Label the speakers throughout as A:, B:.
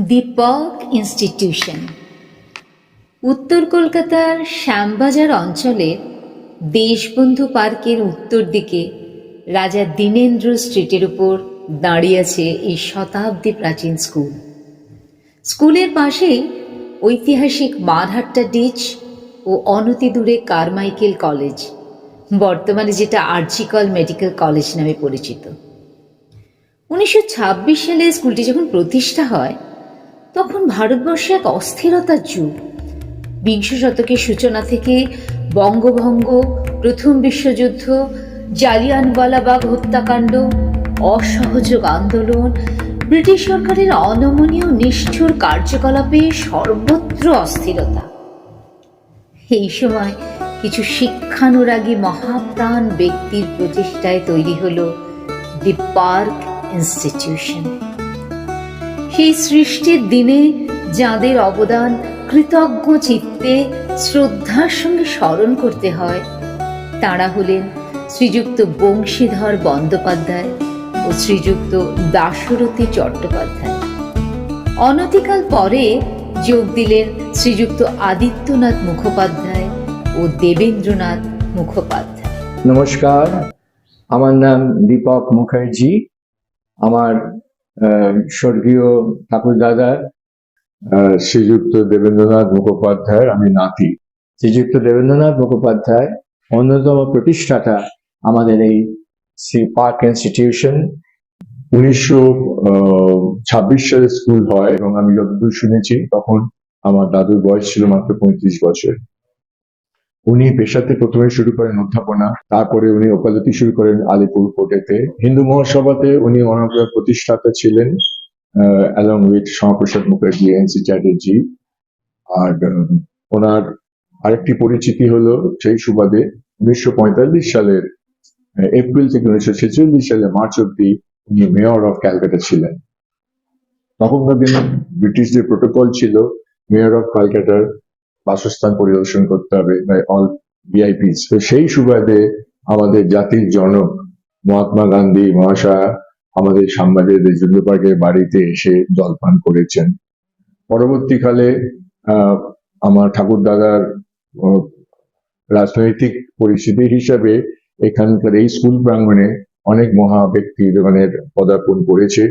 A: দি park institution উত্তর কলকাতার শ্যামবাজার অঞ্চলের দেশবন্ধু পার্কের উত্তর দিকে রাজা দীনেন্দ্র স্ট্রিটের উপর দাঁড়িয়ে আছে এই শতাব্দী প্রাচীন স্কুল। স্কুলের পাশেই ঐতিহাসিক মারহাট্টা ডিচ ও অনতি দূরে কারমাইকেল কলেজ, বর্তমানে যেটা আরজিকর মেডিকেল কলেজ নামে পরিচিত। 1926 সালে স্কুলটি যখন প্রতিষ্ঠা হয় তখন ভারতবর্ষে এক অস্থিরতার যুগ। বিংশ শতকের সূচনা থেকে বঙ্গভঙ্গ, প্রথম বিশ্বযুদ্ধ, জালিয়ানওয়ালাবাগ হত্যাকাণ্ড, অসহযোগ আন্দোলন, ব্রিটিশ সরকারের অনমনীয় নিষ্ঠুর কার্যকলাপে সর্বত্র অস্থিরতা। এই সময় কিছু শিক্ষানুরাগী মহাপ্রাণ ব্যক্তির প্রচেষ্টায় তৈরি হলো দি পার্ক ইনস্টিটিউশন। সেই সৃষ্টির দিনে যাঁদের অবদান কৃতজ্ঞ চিত্তে শ্রদ্ধার সঙ্গে স্মরণ করতে হয় তাঁরা হলেন শ্রীযুক্ত বংশীধর বন্দ্যোপাধ্যায় ও শ্রীযুক্ত দাশরথী চট্টোপাধ্যায়। অনতিকাল পরে যোগ দিলেন শ্রীযুক্ত আদিত্যনাথ মুখোপাধ্যায় ও দেবেন্দ্রনাথ মুখোপাধ্যায়।
B: নমস্কার, আমার নাম দীপক মুখার্জি। আমার স্বর্গীয় ঠাকুরদাদা শ্রীযুক্ত দেবেন্দ্রনাথ মুখোপাধ্যায়ের আমি নাতি। শ্রীযুক্ত দেবেন্দ্রনাথ মুখোপাধ্যায় অন্যতম প্রতিষ্ঠাতা আমাদের এই পার্ক ইনস্টিটিউশন। 1926 সালে স্কুল হয় এবং আমি যতদূর শুনেছি তখন আমার দাদুর বয়স ছিল মাত্র 35 বছর। উনি পেশাতে প্রথমে শুরু করেন অধ্যাপনা, তারপরে উনি ওকালতি শুরু করেন আলিপুর কোর্টেতে। হিন্দু মহাসভাতে উনি ওনার প্রতিষ্ঠাতা ছিলেন along with Shyamaprasad Mukherjee, NC Chatterjee. আর ওনার আরেকটি পরিচিতি হলো সেই সুবাদে 1945 সালের এপ্রিল থেকে 1946 সালের মার্চ অব্দি উনি মেয়র অফ ক্যালকাটা ছিলেন। তখনকার দিনে ব্রিটিশদের প্রোটোকল ছিল মেয়র অফ ক্যালকাটার বাসস্থান পরিদর্শন করতে হবে বাই অল ভিআইপিস। তো সেই সুবাদে আমাদের জাতির জনক মহাত্মা গান্ধী মহাশয় আমাদের শ্যামবাজার দেশবন্ধু পার্কের বাড়িতে এসে জলপান করেছেন। পরবর্তীকালে আমার ঠাকুর দাদার রাজনৈতিক পরিস্থিতি হিসাবে এখানকার এই স্কুল প্রাঙ্গণে অনেক মহা ব্যক্তি দোকানের পদার্পণ করেছে।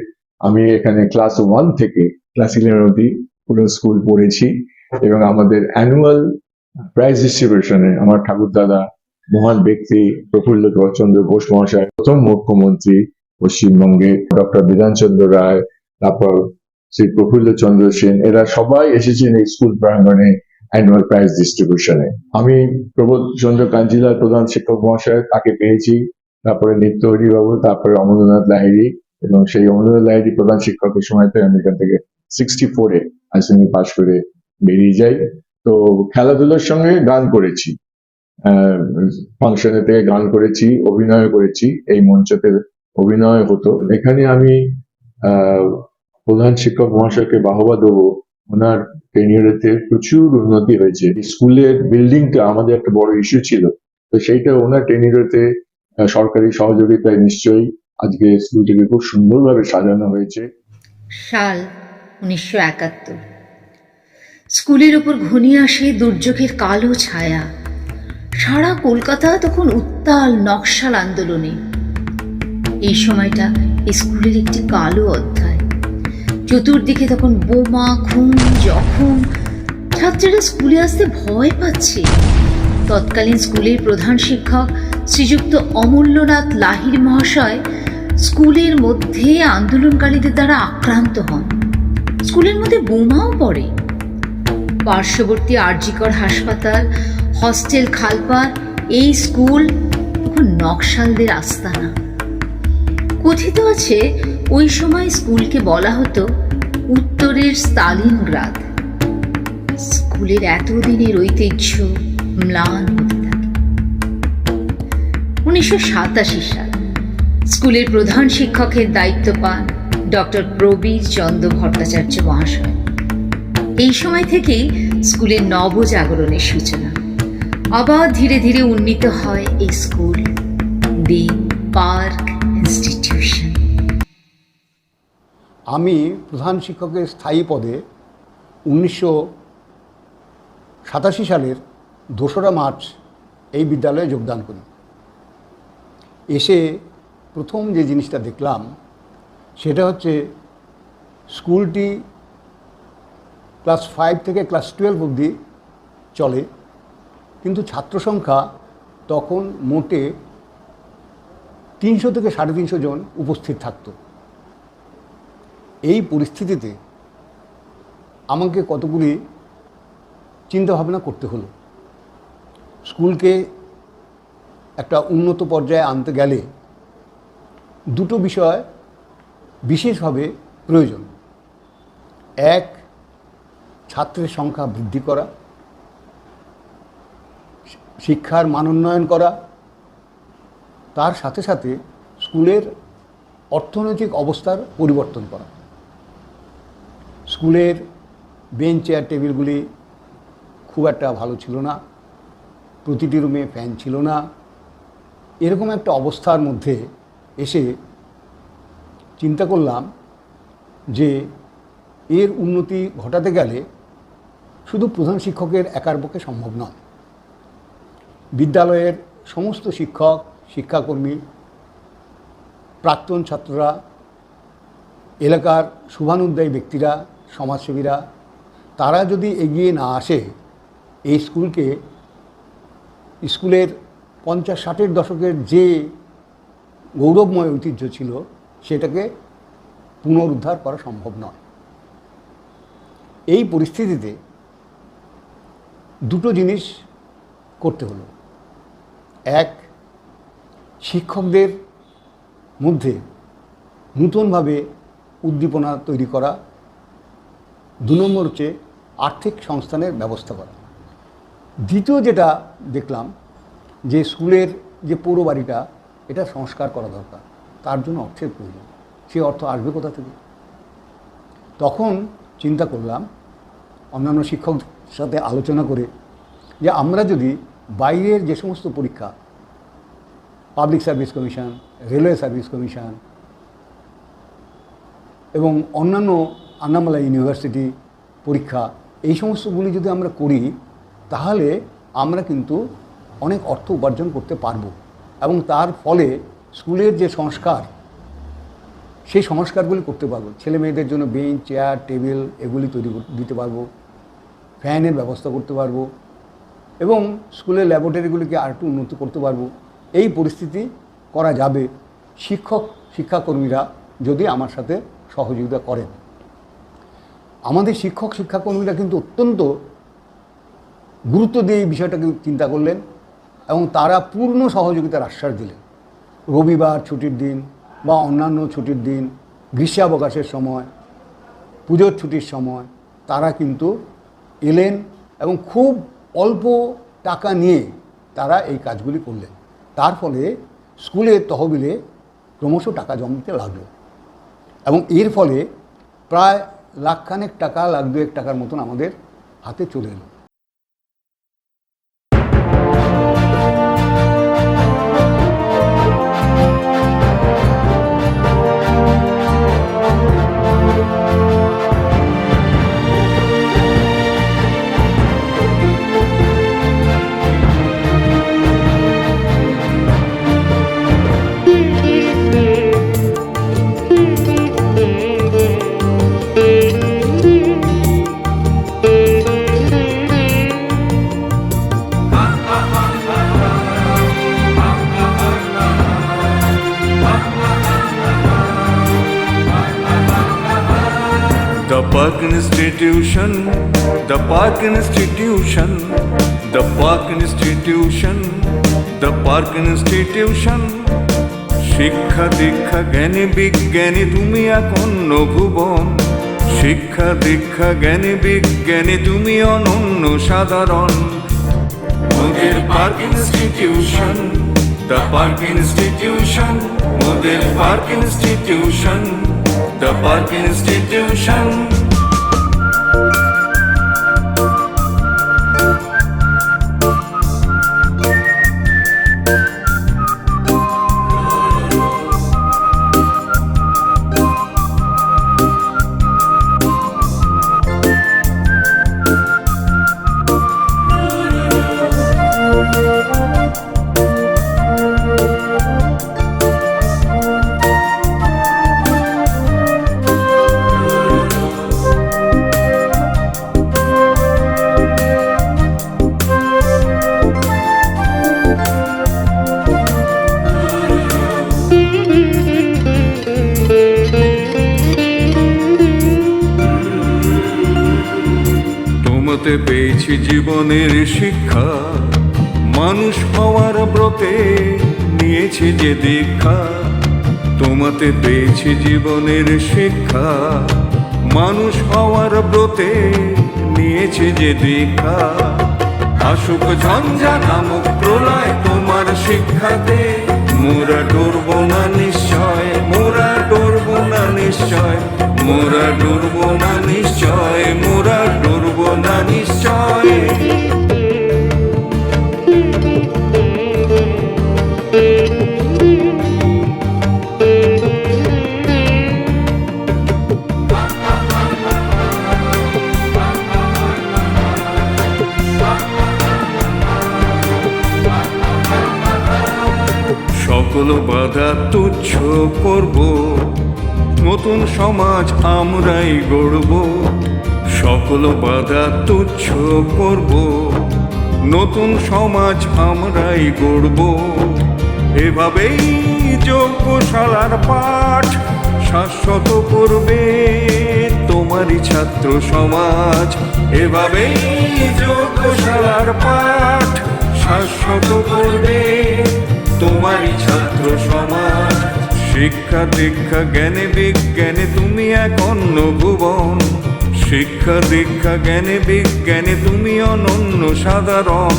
B: আমি এখানে ক্লাস 1 থেকে ক্লাস 11 অবধি পুরো স্কুল পড়েছি এবং আমাদের অ্যানুয়াল প্রাইজ ডিস্ট্রিবিউশনে আমার ঠাকুর দাদা মহান ব্যক্তি প্রফুল্ল চন্দ্র ঘোষ মহাশয়, প্রথম মুখ্যমন্ত্রী পশ্চিমবঙ্গে ডক্টর বিধানচন্দ্র রায়, তারপর শ্রী প্রফুল্ল চন্দ্র সেন, এরা সবাই এসেছেন এই স্কুল প্রাঙ্গণে অ্যানুয়াল প্রাইজ ডিস্ট্রিবিউশনে। আমি প্রবোধ চন্দ্র কাঞ্জিলার প্রধান শিক্ষক মহাশয়, তাকে পেয়েছি। তারপরে নিত্যহরি বাবু, তারপরে অমরনাথ লাহিড়ী, এবং সেই অমরনাথ লাহিড়ী প্রধান শিক্ষকের সময়তে আমি এখান থেকে 64-এ আইসিএমই পাশ করে বেরিয়ে যাই। তো খেলাধুলার সঙ্গে গান করেছি, ফাংশনে থেকে গান করেছি, অভিনয় করেছি। এই মঞ্চতে অভিনয় হতো। এখানে আমি প্রধান শিক্ষক মহাশয়কে বাহবা দেবো, ওনার টেনিয়রেতে প্রচুর উন্নতি হয়েছে। স্কুলের বিল্ডিংটা আমাদের একটা বড় ইস্যু ছিল, তো সেইটা ওনার টেনিয়রেতে সরকারি সহযোগিতায় নিশ্চয়ই আজকে স্কুলটিকে খুব সুন্দরভাবে সাজানো হয়েছে।
A: সাল 1971। স্কুলের ওপর ঘনিয়ে আসে দুর্যোগের কালো ছায়া। সারা কলকাতা তখন উত্তাল নকশাল আন্দোলনে। এই সময়টা স্কুলের একটি কালো অধ্যায়। চতুর্দিকে তখন বোমা, খুন, জখম। ছাত্রীরা স্কুলে আসতে ভয় পাচ্ছে। তৎকালীন স্কুলের প্রধান শিক্ষক শ্রীযুক্ত অমূল্যনাথ লাহিড়ী মহাশয় স্কুলের মধ্যে আন্দোলনকারীদের দ্বারা আক্রান্ত হন। স্কুলের মধ্যে বোমাও পড়ে। পার্শ্ববর্তী আরজিকর হাসপাতাল, হস্টেল, খালপাড়, এই স্কুল তখন নকশালদের আস্তানা। কথিত আছে ওই সময় স্কুলকে বলা হতো উত্তরের স্তালিনগ্রাদ। স্কুলের এতদিনের ঐতিহ্য ম্লান হতে থাকে। 1987 সাল স্কুলের প্রধান শিক্ষকের দায়িত্ব পান ডক্টর প্রবীর চন্দ্র ভট্টাচার্য মহাশয়। এই সময় থেকেই স্কুলের নবজাগরণের সূচনা। আবার ধীরে ধীরে উন্নীত হয় এই স্কুল, দি পার্ক ইনস্টিটিউশন।
C: আমি প্রধান শিক্ষকের স্থায়ী পদে 1987 সালের 2রা মার্চ এই বিদ্যালয়ে যোগদান করি। এসে প্রথম যে জিনিসটা দেখলাম সেটা হচ্ছে স্কুলটি ক্লাস 5 থেকে ক্লাস 12 অবধি চলে, কিন্তু ছাত্র সংখ্যা তখন মোটে 300 থেকে 350 জন উপস্থিত থাকত। এই পরিস্থিতিতে আমাকে কতগুলি চিন্তাভাবনা করতে হলো। স্কুলকে একটা উন্নত পর্যায়ে আনতে গেলে দুটো বিষয় বিশেষভাবে প্রয়োজন। এক, ছাত্রের সংখ্যা বৃদ্ধি করা, শিক্ষার মান উন্নয়ন করা, তার সাথে সাথে স্কুলের অর্থনৈতিক অবস্থার পরিবর্তন করা। স্কুলের বেঞ্চ চেয়ার টেবিলগুলি খুব একটা ভালো ছিল না, প্রতিটি রুমে ফ্যান ছিল না। এরকম একটা অবস্থার মধ্যে এসে চিন্তা করলাম যে এর উন্নতি ঘটাতে গেলে শুধু প্রধান শিক্ষকের একার পক্ষে সম্ভব নয়। বিদ্যালয়ের সমস্ত শিক্ষক, শিক্ষাকর্মী, প্রাক্তন ছাত্ররা, এলাকার শুভানুদ্দায়ী ব্যক্তিরা, সমাজসেবীরা, তারা যদি এগিয়ে না আসে এই স্কুলের 50-60-এর দশকের যে গৌরবময় ঐতিহ্য ছিল সেটাকে পুনরুদ্ধার করা সম্ভব নয়। এই পরিস্থিতিতে দুটো জিনিস করতে হলো। এক, শিক্ষকদের মধ্যে নূতনভাবে উদ্দীপনা তৈরি করা। 2 নম্বর হচ্ছে আর্থিক সংস্থানের ব্যবস্থা করা। দ্বিতীয় যেটা দেখলাম যে স্কুলের যে পৌর বাড়িটা, এটা সংস্কার করা দরকার, তার জন্য অর্থের প্রয়োজন। সে অর্থ আসবে কোথা থেকে? তখন চিন্তা করলাম অন্যান্য শিক্ষকদের সাথে আলোচনা করে যে আমরা যদি বাইরের যে সমস্ত পরীক্ষা, public service commission, railway service commission এবং অন্যান্য আন্নামালাই ইউনিভার্সিটি পরীক্ষা, এই সমস্তগুলি যদি আমরা করি তাহলে আমরা কিন্তু অনেক অর্থ উপার্জন করতে পারব এবং তার ফলে স্কুলের যে সংস্কার, সেই সংস্কারগুলি করতে পারবো। ছেলে মেয়েদের জন্য বেঞ্চ, চেয়ার, টেবিল এগুলি তৈরি দিতে পারবো, ফ্যানের ব্যবস্থা করতে পারবো এবং স্কুলের ল্যাবরেটরিগুলিকে আরেকটু উন্নত করতে পারবো। এই পরিস্থিতি করা যাবে শিক্ষাকর্মীরা যদি আমার সাথে সহযোগিতা করেন। আমাদের শিক্ষাকর্মীরা কিন্তু অত্যন্ত গুরুত্ব দিয়ে এই বিষয়টাকে চিন্তা করলেন এবং তারা পূর্ণ সহযোগিতার আশ্বাস দিলেন। রবিবার ছুটির দিন বা অন্যান্য ছুটির দিন, গ্রীষ্মাবকাশের সময়, পুজোর ছুটির সময় তারা কিন্তু এলেন এবং খুব অল্প টাকা নিয়ে তারা এই কাজগুলি করলেন। তার ফলে স্কুলের তহবিলে ক্রমশ টাকা জমতে লাগলো এবং এর ফলে প্রায় লাখখানেক টাকা, লাখ 2 টাকার মতন আমাদের হাতে চলে এলো।
D: The Park Institution, the Park Institution, the Park Institution, the Park Institution। শিক্ষা দীক্ষা জ্ঞানী বিজ্ঞানী তুমি এখন ভুবন, শিক্ষা দীক্ষা জ্ঞানী বিজ্ঞানী তুমি অনন্য সাধারণ। মোদের park institution, the Park Institution, মোদের park institution, the Park Institution। তোমাতে পেয়েছি জীবনের শিক্ষা, মানুষ হওয়ার ব্রতে নিয়েছি যে দীক্ষা। তোমাতে পেয়েছি জীবনের শিক্ষা, মানুষ হওয়ার ব্রতে নিয়েছি যে দীক্ষা। আসুক ঝঞ্ঝা নামক প্রলয় তোমার শিক্ষাতে, মোরা ডরবো না নিশ্চয়, মোরা ডরবো না নিশ্চয়, মোরা ডরবো না নিশ্চয়, মোরা ডরবো না নিশ্চয়। সকল বাধা তুচ্ছ করব, নতুন সমাজ আমরাই গড়ব। সকল বাধা তুচ্ছ করব, নতুন সমাজ আমরাই গড়ব। এভাবেই যোগ্যশালার পাঠ শাশ্বত করবে তোমারই ছাত্র সমাজ। এভাবেই যোগ্যশালার পাঠ শাশ্বত করবে তোমারই ছাত্র সমাজ। শিক্ষা দীক্ষা জ্ঞানে বিজ্ঞানে তুমি এক অন্য ভুবন, শিক্ষা দীক্ষা জ্ঞানে বিজ্ঞানে তুমি অনন্য সাধারণ।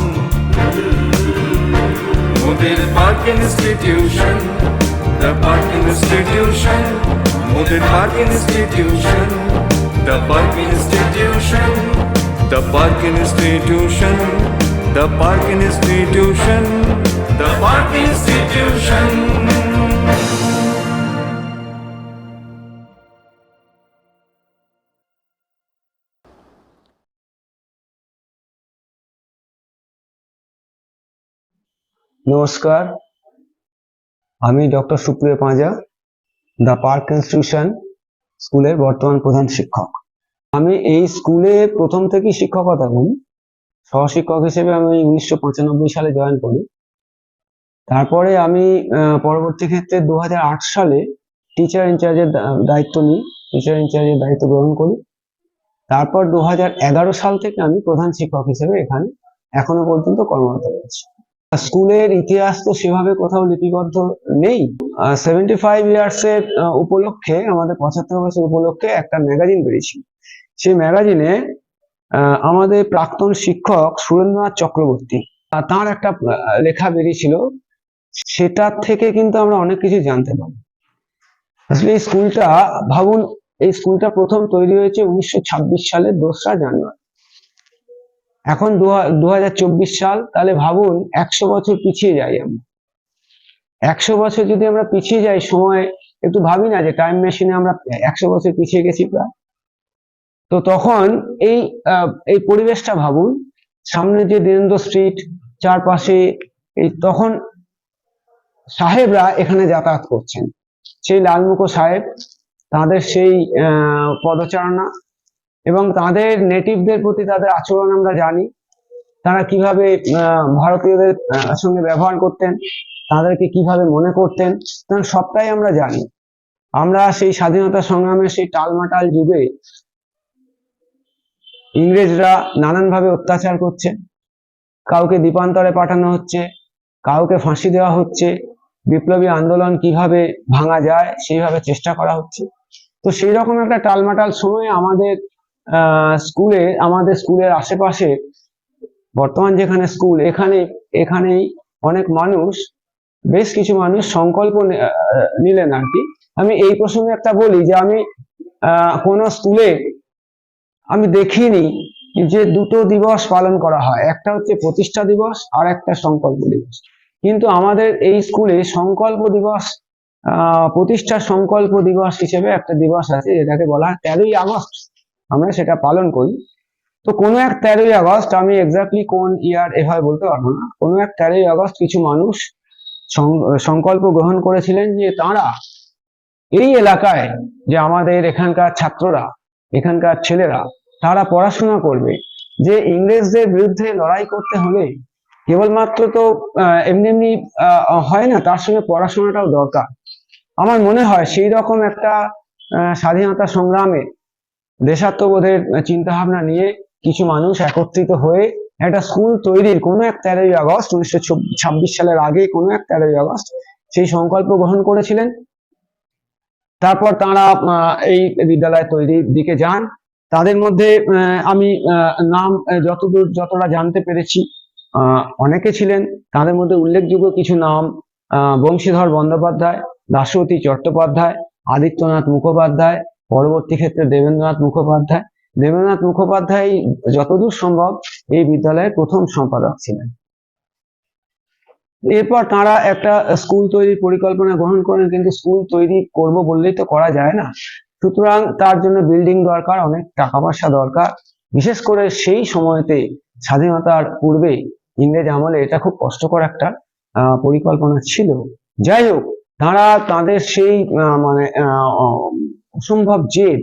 D: মোদের park institution, the park institution, মোদের park institution, the park institution, the park institution, the park institution, the park Institution.
E: নমস্কার, আমি ডক্টর সুপ্রিয় পাঁজা, দ্য পার্ক ইনস্টিটিউশন স্কুলের বর্তমান প্রধান শিক্ষক। আমি এই স্কুলে প্রথম থেকেই শিক্ষকতা করি। সহশিক্ষক হিসেবে আমি 1995 সালে জয়েন করি। তারপরে আমি পরবর্তী ক্ষেত্রে 2008 সালে টিচার ইনচার্জের দায়িত্ব নিই, টিচার ইনচার্জের দায়িত্ব গ্রহণ করি। তারপর 2011 সাল থেকে আমি প্রধান শিক্ষক হিসেবে এখানে এখনো পর্যন্ত কর্মরত রয়েছি। স্কুলের ইতিহাস তো সেভাবে কোথাও লিপিবদ্ধ নেই। 75 ইয়ার্সের উপলক্ষে, আমাদের 75 বছর উপলক্ষে একটা ম্যাগাজিন বেরিয়েছিল। সেই ম্যাগাজিনে আমাদের প্রাক্তন শিক্ষক সুরেন্দ্রনাথ চক্রবর্তী তার একটা লেখা বেরিয়েছিল। সেটার থেকে কিন্তু আমরা অনেক কিছু জানতে পারি। আসলে এই স্কুলটা, ভাবুন, এই স্কুলটা প্রথম তৈরি হয়েছে 1926 সালের 2রা জানুয়ারি। এখন 2024 সাল, তাহলে ভাবুন 100 বছর পিছিয়ে যাই আমরা। 100 বছর যদি আমরা পিছিয়ে যাই সময়, একটু ভাবি না যে টাইম মেশিনে আমরা 100 বছর পিছিয়ে গেছি প্রায়। তো তখন এই পরিবেশটা ভাবুন, সামনে যে দীনেন্দ্র স্ট্রিট, চারপাশে তখন সাহেবরা এখানে যাতায়াত করছেন। সেই লালমুখো সাহেব, তাদের সেই পদচারণা এবং তাদের নেটিভদের প্রতি তাদের আচরণ আমরা জানি। তারা কিভাবে ভারতীয়দের সঙ্গে ব্যবহার করতেন, তাদেরকে কিভাবে মনে করতেন, সবটাই আমরা জানি। আমরা সেই স্বাধীনতা সংগ্রামের সেই টালমাটাল যুগে ইংরেজরা নানানভাবে অত্যাচার করছে, কাউকে দ্বীপান্তরে পাঠানো হচ্ছে, কাউকে ফাঁসি দেওয়া হচ্ছে, বিপ্লবী আন্দোলন কিভাবে ভাঙা যায় সেইভাবে চেষ্টা করা হচ্ছে। তো সেই রকম একটা টালমাটাল সময়ে আমাদের স্কুলের আশেপাশে, বর্তমান যেখানে স্কুল, এখানেই অনেক মানুষ, বেশ কিছু মানুষ সংকল্প নিলেন আর কি। আমি এই প্রসঙ্গে একটা বলি যে আমি কোনো স্কুলে আমি দেখিনি যে দুটো দিবস পালন করা হয়, একটা হচ্ছে প্রতিষ্ঠা দিবস আর একটা সংকল্প দিবস। কিন্তু আমাদের এই স্কুলে সংকল্প দিবস, প্রতিষ্ঠা সংকল্প দিবস হিসেবে একটা দিবস আছে, যেটাকে বলা হয় 13ই আগস্ট। আমরা সেটা পালন করি। তো কোনো এক 13ই আগস্ট, আমি এক্স্যাক্টলি কোন ইয়ার এভাবে বলতে পারবো না, কোনো এক 13ই আগস্ট কিছু মানুষ সংকল্প গ্রহণ করেছিলেন যে তারা এই এলাকায়, যে আমাদের এখানকার ছাত্ররা, এখানকার ছেলেরা, তারা পড়াশোনা করবে। যে ইংরেজদের বিরুদ্ধে লড়াই করতে হলে কেবলমাত্র তো এমনি এমনি হয় না, তার সঙ্গে পড়াশোনাটাও দরকার। আমার মনে হয় সেই রকম একটা স্বাধীনতা সংগ্রামে দেশাত্মবোধের চিন্তা ভাবনা নিয়ে কিছু মানুষ একত্রিত হয়ে একটা স্কুল তৈরির কোনো এক 13ই আগস্ট 1926 সালের আগে কোনো এক 13ই আগস্ট সেই সংকল্প গ্রহণ করেছিলেন। তারপর তারা এই বিদ্যালয় তৈরির দিকে যান। তাদের মধ্যে আমি নাম যতটা জানতে পেরেছি অনেকে ছিলেন। তাদের মধ্যে উল্লেখযোগ্য কিছু নাম বংশীধর বন্দ্যোপাধ্যায়, দাশরথী চট্টোপাধ্যায়, আদিত্যনাথ মুখোপাধ্যায়, পরবর্তী ক্ষেত্রে দেবেন্দ্রনাথ মুখোপাধ্যায়। দেবেন্দ্রনাথ মুখোপাধ্যায় যতদূর সম্ভব এই বিদ্যালয়ের প্রথম সম্পাদক ছিলেন। এরপর তারা একটা স্কুল তৈরির পরিকল্পনা গ্রহণ করেন, কিন্তু স্কুল তৈরি করব বললেই তো করা যায় না। সুতরাং তার জন্য বিল্ডিং দরকার, অনেক টাকা পয়সা দরকার। বিশেষ করে সেই সময়তে স্বাধীনতার পূর্বে ইংরেজ আমলে এটা খুব কষ্টকর একটা পরিকল্পনা ছিল। যাই হোক, তারা তাদের সেই অসম্ভব জেদ,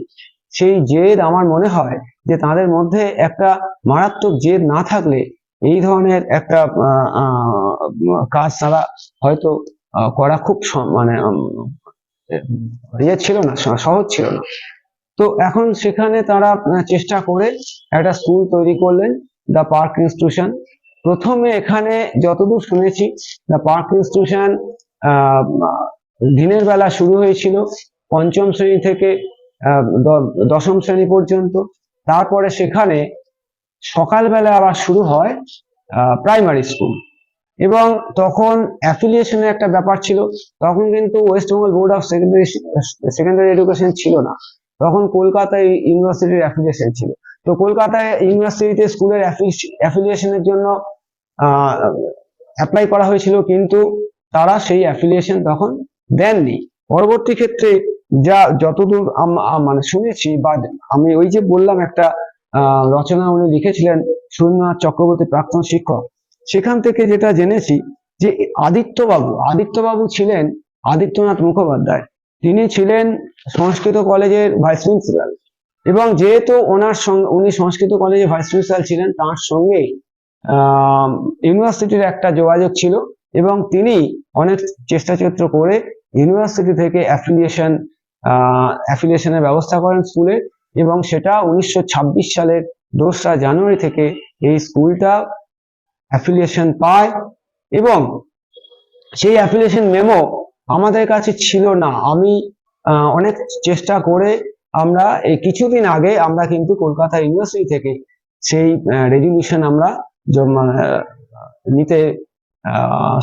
E: সেই জেদ আমার মনে হয় যে তাদের মধ্যে একটা মারাত্মক জেদ না থাকলে এই ধরনের একটা কাজ তারা হয়তো করা খুব ছিল না, সহজ ছিল না। তো এখন সেখানে তারা চেষ্টা করে একটা স্কুল তৈরি করলেন, দ্য পার্ক ইনস্টিটিউশন। প্রথমে এখানে যতদূর শুনেছি দ্য পার্ক ইনস্টিটিউশন দিনের বেলা শুরু হয়েছিল 5ম শ্রেণী থেকে 10ম শ্রেণী পর্যন্ত। তারপরে সেখানে সকালবেলা আবার শুরু হয় প্রাইমারি স্কুল। এবং তখন অ্যাফিলিয়েশনের একটা ব্যাপার ছিল। তখন কিন্তু West Bengal board of secondary education ছিল না, তখন কলকাতায় ইউনিভার্সিটির অ্যাফিলিয়েশন ছিল। তো কলকাতায় ইউনিভার্সিটিতে স্কুলের অ্যাফিলিয়েশনের জন্য অ্যাপ্লাই করা হয়েছিল, কিন্তু তারা সেই অ্যাফিলিয়েশন তখন দেননি। পরবর্তী ক্ষেত্রে যতদূর শুনেছি, বা আমি ওই যে বললাম একটা রচনা উনি লিখেছিলেন, সুরেন্দ্রনাথ চক্রবর্তী প্রাক্তন শিক্ষক, সেখান থেকে যেটা জেনেছি যে আদিত্যবাবু ছিলেন আদিত্যনাথ মুখোপাধ্যায়। তিনি ছিলেন সংস্কৃত কলেজের ভাইস প্রিন্সিপাল, এবং যেহেতু উনি সংস্কৃত কলেজের ভাইস প্রিন্সিপাল ছিলেন, তার সঙ্গে ইউনিভার্সিটির একটা যোগাযোগ ছিল, এবং তিনি অনেক চেষ্টা করে ইউনিভার্সিটি থেকে অ্যাফিলিয়েশনের ব্যবস্থা করেন স্কুলে। এবং সেটা 1926 সালের 2রা জানুয়ারি থেকে এই স্কুলটা অ্যাফিলিয়েশন পায়। এবং সেই অ্যাফিলিয়েশন মেমো আমাদের কাছে ছিল না। আমি অনেক চেষ্টা করে আমরা এই কিছুদিন আগে আমরা কিন্তু কলকাতা ইউনিভার্সিটি থেকে সেই রেজলিউশন আমরা নিতে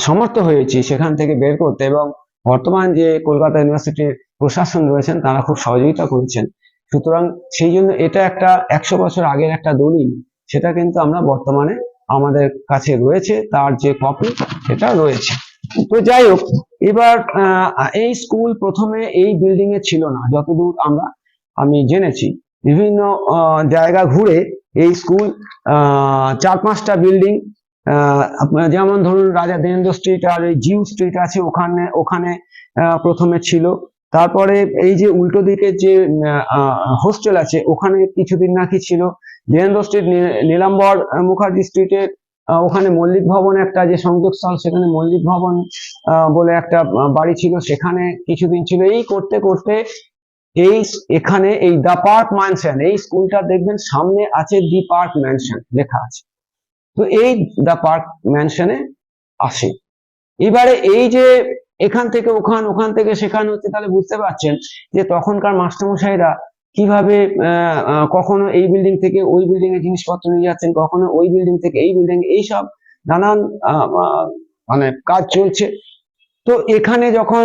E: সমর্থ হয়েছি, সেখান থেকে বের করতে। এবং বর্তমান যে কলকাতা ইউনিভার্সিটির প্রশাসন রয়েছেন তারা খুব সহযোগিতা করেছেন। সুতরাং সেই জন্য এটা একটা 100 বছর আগের একটা দলিল, সেটা কিন্তু আমরা বর্তমানে আমাদের কাছে রয়েছে, তার যে কপি সেটা রয়েছে। তো যাই হোক, এবার এই স্কুল প্রথমে এই বিল্ডিং এ ছিল না, যতদূর আমি জেনেছি। বিভিন্ন জায়গা ঘুরে এই স্কুল 4-5টা বিল্ডিং, যেমন ধরুন রাজা দেবেন্দ্র স্ট্রিট আর এই জিউ স্ট্রিট আছে, ওখানে প্রথমে ছিল। তারপরে এই যে উল্টো দিকে যে হোস্টেল আছে ওখানে কিছুদিন নাকি ছিল। দেবেন্দ্র স্ট্রিট, নীলাম্বর মুখার্জি স্ট্রিটের ওখানে মল্লিক ভবন একটা যে সংযোগস্থল, সেখানে মল্লিক ভবন বলে একটা বাড়ি ছিল, সেখানে কিছুদিন ছিল। এই করতে করতে এখানে এই দ্য পার্ক ম্যানশন, এই স্কুলটা দেখবেন সামনে আছে দি পার্ক ম্যানশন লেখা আছে। তো এই দ্য পার্ক ম্যানশনে আসে। এবারে এই যে এখান থেকে ওখান থেকে সেখানে হচ্ছে, তাহলে বুঝতে পারছেন যে তখনকার মাস্টারমশাইরা কিভাবে কখনো এই বিল্ডিং থেকে ওই বিল্ডিং এ জিনিসপত্র নিয়ে যাচ্ছেন, কখনো ওই বিল্ডিং থেকে এই বিল্ডিং, এইসব নানান কাজ চলছে। তো এখানে যখন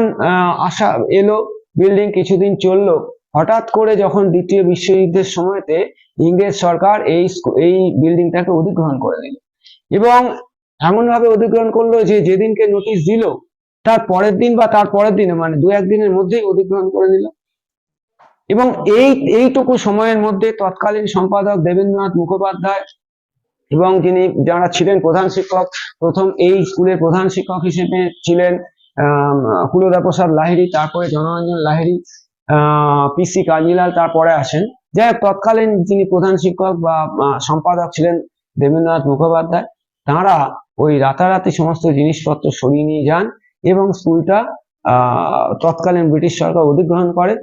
E: এলো বিল্ডিং, কিছুদিন চললো, হঠাৎ করে যখন দ্বিতীয় বিশ্বযুদ্ধের সময়তে ইংরেজ সরকার এই বিল্ডিংটাকে অধিগ্রহণ করে নিল। এবং এমন ভাবে অধিগ্রহণ করলো যে যেদিনকে নোটিশ দিল তার পরের দিন বা তার পরের দিনে, মানে 2-1 দিনের মধ্যেই অধিগ্রহণ করে নিল। এবং এইটুকু সময়ের মধ্যে তৎকালীন সম্পাদক দেবেন্দ্রনাথ মুখোপাধ্যায় এবং যারা ছিলেন প্রধান শিক্ষক, প্রথম এই স্কুলের প্রধান শিক্ষক হিসেবে ছিলেন কুলদা প্রসাদ লাহিড়ী, তারপরে জনরঞ্জন লাহিড়ী, PC কাঞ্জিলাল তারপরে আসেন। যাই হোক, তৎকালীন যিনি প্রধান শিক্ষক বা সম্পাদক ছিলেন দেবেন্দ্রনাথ মুখোপাধ্যায়, তাঁরা ওই রাতারাতি সমস্ত জিনিসপত্র সরিয়ে নিয়ে যান এবং স্কুলটা তৎকালীন ব্রিটিশ সরকার অধিগ্রহণ করে।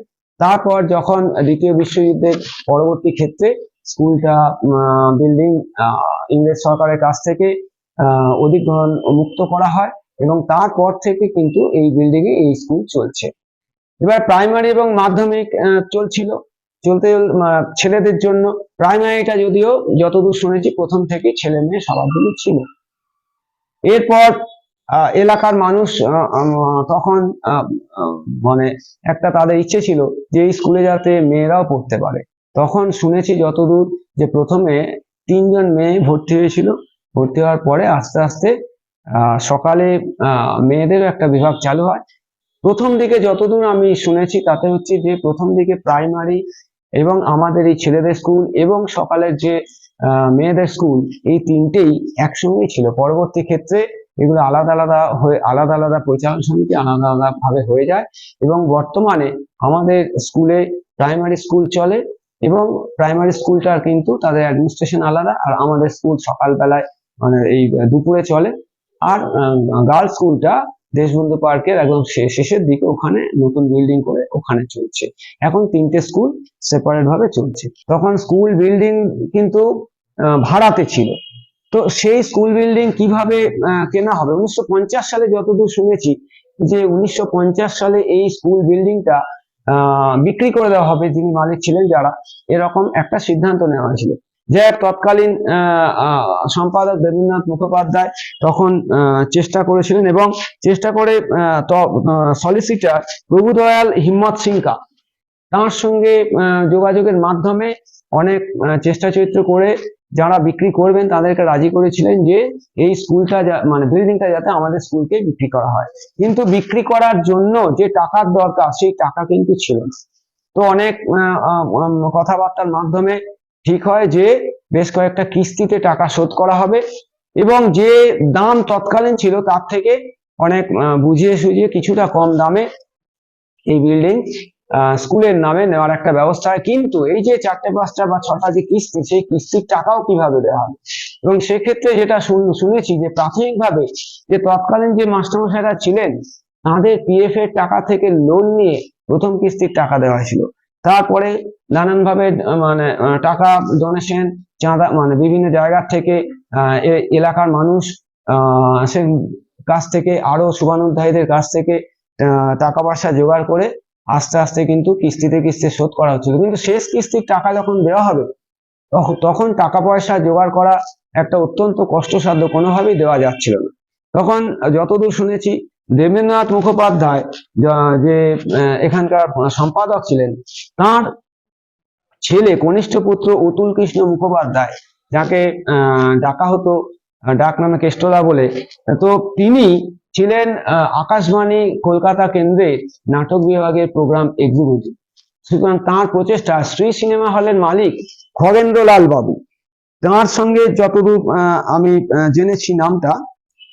E: তারপর যখন দ্বিতীয় বিশ্বযুদ্ধের পরবর্তী ক্ষেত্রে স্কুলটা বিল্ডিং ইংরেজ সরকারের কাছ থেকে অধিগ্রহণ মুক্ত করা হয় এবং তারপর থেকে কিন্তু এই বিল্ডিং এ এই স্কুল চলছে। এবার প্রাইমারি এবং মাধ্যমিক চলছিল, ছেলেদের জন্য। প্রাইমারিটা যদিও যতদূর শুনেছি প্রথম থেকে ছেলে মেয়ে সবার জন্য ছিল। এরপর এলাকার মানুষ তখন মানে একটা তাদের ইচ্ছে ছিল যে এই স্কুলে যাতে মেয়েরাও পড়তে পারে। তখন শুনেছি যতদূর যে প্রথমে 3 জন মেয়ে ভর্তি হয়েছিল, ভর্তি হওয়ার পরে আস্তে আস্তে সকালে মেয়েদেরও একটা বিভাগ চালু হয়। প্রথম দিকে যতদূর আমি শুনেছি তাতে হচ্ছে যে প্রথম দিকে প্রাইমারি এবং আমাদের এই ছেলেদের স্কুল এবং সকালের যে মেয়েদের স্কুল, এই তিনটেই একসঙ্গেই ছিল। পরবর্তী ক্ষেত্রে এগুলো আলাদা আলাদা পরিচালন সমিতি আলাদা আলাদা ভাবে হয়ে যায় এবং বর্তমানে আমাদের স্কুলে প্রাইমারি স্কুল চলে এবং প্রাইমারি স্কুলটার কিন্তু তাদের অ্যাডমিনিস্ট্রেশন আলাদা, আর আমাদের স্কুল সকালবেলায় মানে এই দুপুরে চলে। আর গার্লস স্কুলটা দেশবন্ধু পার্কের একদম শেষের দিকে ওখানে নতুন বিল্ডিং করে ওখানে চলছে। এখন 3টে স্কুল সেপারেট ভাবে চলছে। তখন স্কুল বিল্ডিং কিন্তু ভাড়াতে ছিল। তো সেই স্কুল বিল্ডিং কিভাবে কেনা হবে? 1950 সালে যতদূর শুনেছি যে 1950 সালে এই স্কুল বিল্ডিংটা বিক্রি করে দেওয়া হবে, যিনি মালিক ছিলেন যারা, এরকম একটা সিদ্ধান্ত নেওয়া হয়েছিল। যে তৎকালীন সম্পাদক দেবেন্দ্রনাথ মুখোপাধ্যায় তখন চেষ্টা করেছিলেন এবং চেষ্টা করে সলিসিটার প্রভুদয়াল হিম্মত সিংকা তার সঙ্গে যোগাযোগের মাধ্যমে অনেক চেষ্টা চরিত্র করে যারা বিক্রি করবেন তাদেরকে রাজি করেছিলেন যে এই স্কুলটা মানে বিল্ডিংটা যাতে আমাদের স্কুলকে বিক্রি করা হয়। কিন্তু বিক্রি করার জন্য যে টাকার দরকার সেই টাকা কিন্তু ছিল না। তো অনেক কথাবার্তার মাধ্যমে ঠিক হয় যে বেশ কয়েকটা কিস্তিতে টাকা শোধ করা হবে এবং যে দাম তৎকালীন ছিল তার থেকে অনেক বুঝিয়ে সুঝিয়ে কিছুটা কম দামে এই বিল্ডিং স্কুলের নামে নেওয়ার একটা ব্যবস্থা হয়। কিন্তু এই যে 4টে 5টা বা 6টা যে কিস্তি, সেই কিস্তির টাকাও কিভাবে দেওয়া হবে? এবং সেক্ষেত্রে যেটা শুনেছি যে প্রাথমিকভাবে যে তৎকালীন যে মাস্টারমশাইরা ছিলেন তাদের পিএফ এর টাকা থেকে লোন নিয়ে প্রথম কিস্তির টাকা দেওয়া হয়েছিল। তারপরে নানানভাবে মানে টাকা ডোনেশন, চাঁদা, মানে বিভিন্ন জায়গা থেকে এলাকার মানুষ সে কাছ থেকে আরো শুভানুধ্যায়ীদের কাছ থেকে টাকা পয়সা জোগাড় করে আস্তে আস্তে কিন্তু কিস্তিতে শোধ করা হচ্ছিল। কিন্তু শেষ কিস্তির টাকা যখন দেওয়া হবে তখন টাকা পয়সা জোগাড় করা একটা অত্যন্ত কষ্টসাধ্য, কোনোভাবেই দেওয়া যাচ্ছিল না। তখন যতদূর শুনেছি দেবেন্দ্রনাথ মুখোপাধ্যায় যে এখানকার সম্পাদক ছিলেন, তার ছেলে কনিষ্ঠ পুত্র অতুল কৃষ্ণ মুখোপাধ্যায়, যাকে ডাকা হতো ডাক নামে কেষ্টদা বলে, তো তিনি ছিলেন আকাশবাণী কলকাতা কেন্দ্রের নাটক বিভাগের প্রোগ্রাম এক্সিকিউটিভ। সুতরাং তার প্রচেষ্টা শ্রী সিনেমা হলের মালিক খগেন্দ্রলাল বাবু, তার সঙ্গে যতদূর আমি জেনেছি নামটা,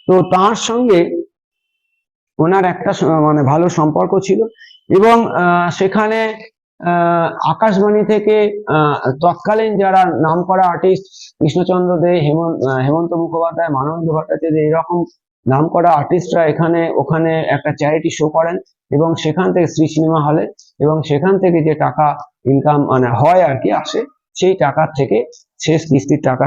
E: তো তার সঙ্গে ওনার একটা মানে ভালো সম্পর্ক ছিল এবং সেখানে আকাশবাণী থেকে তৎকালীন যারা নামকরা আর্টিস্ট কৃষ্ণচন্দ্র দে, হেমন্ত মুখোপাধ্যায়, মানবেন্দ্র ভট্টাচার্য, এরকম নামকরা আর্টিস্টরা ওখানে একটা চ্যারিটি শো করেন এবং সেখান থেকে শ্রী সিনেমা হলে, এবং সেখান থেকে যে টাকা ইনকাম মানে হয় আর কি আসে, সেই টাকার থেকে শেষ কিস্তির টাকা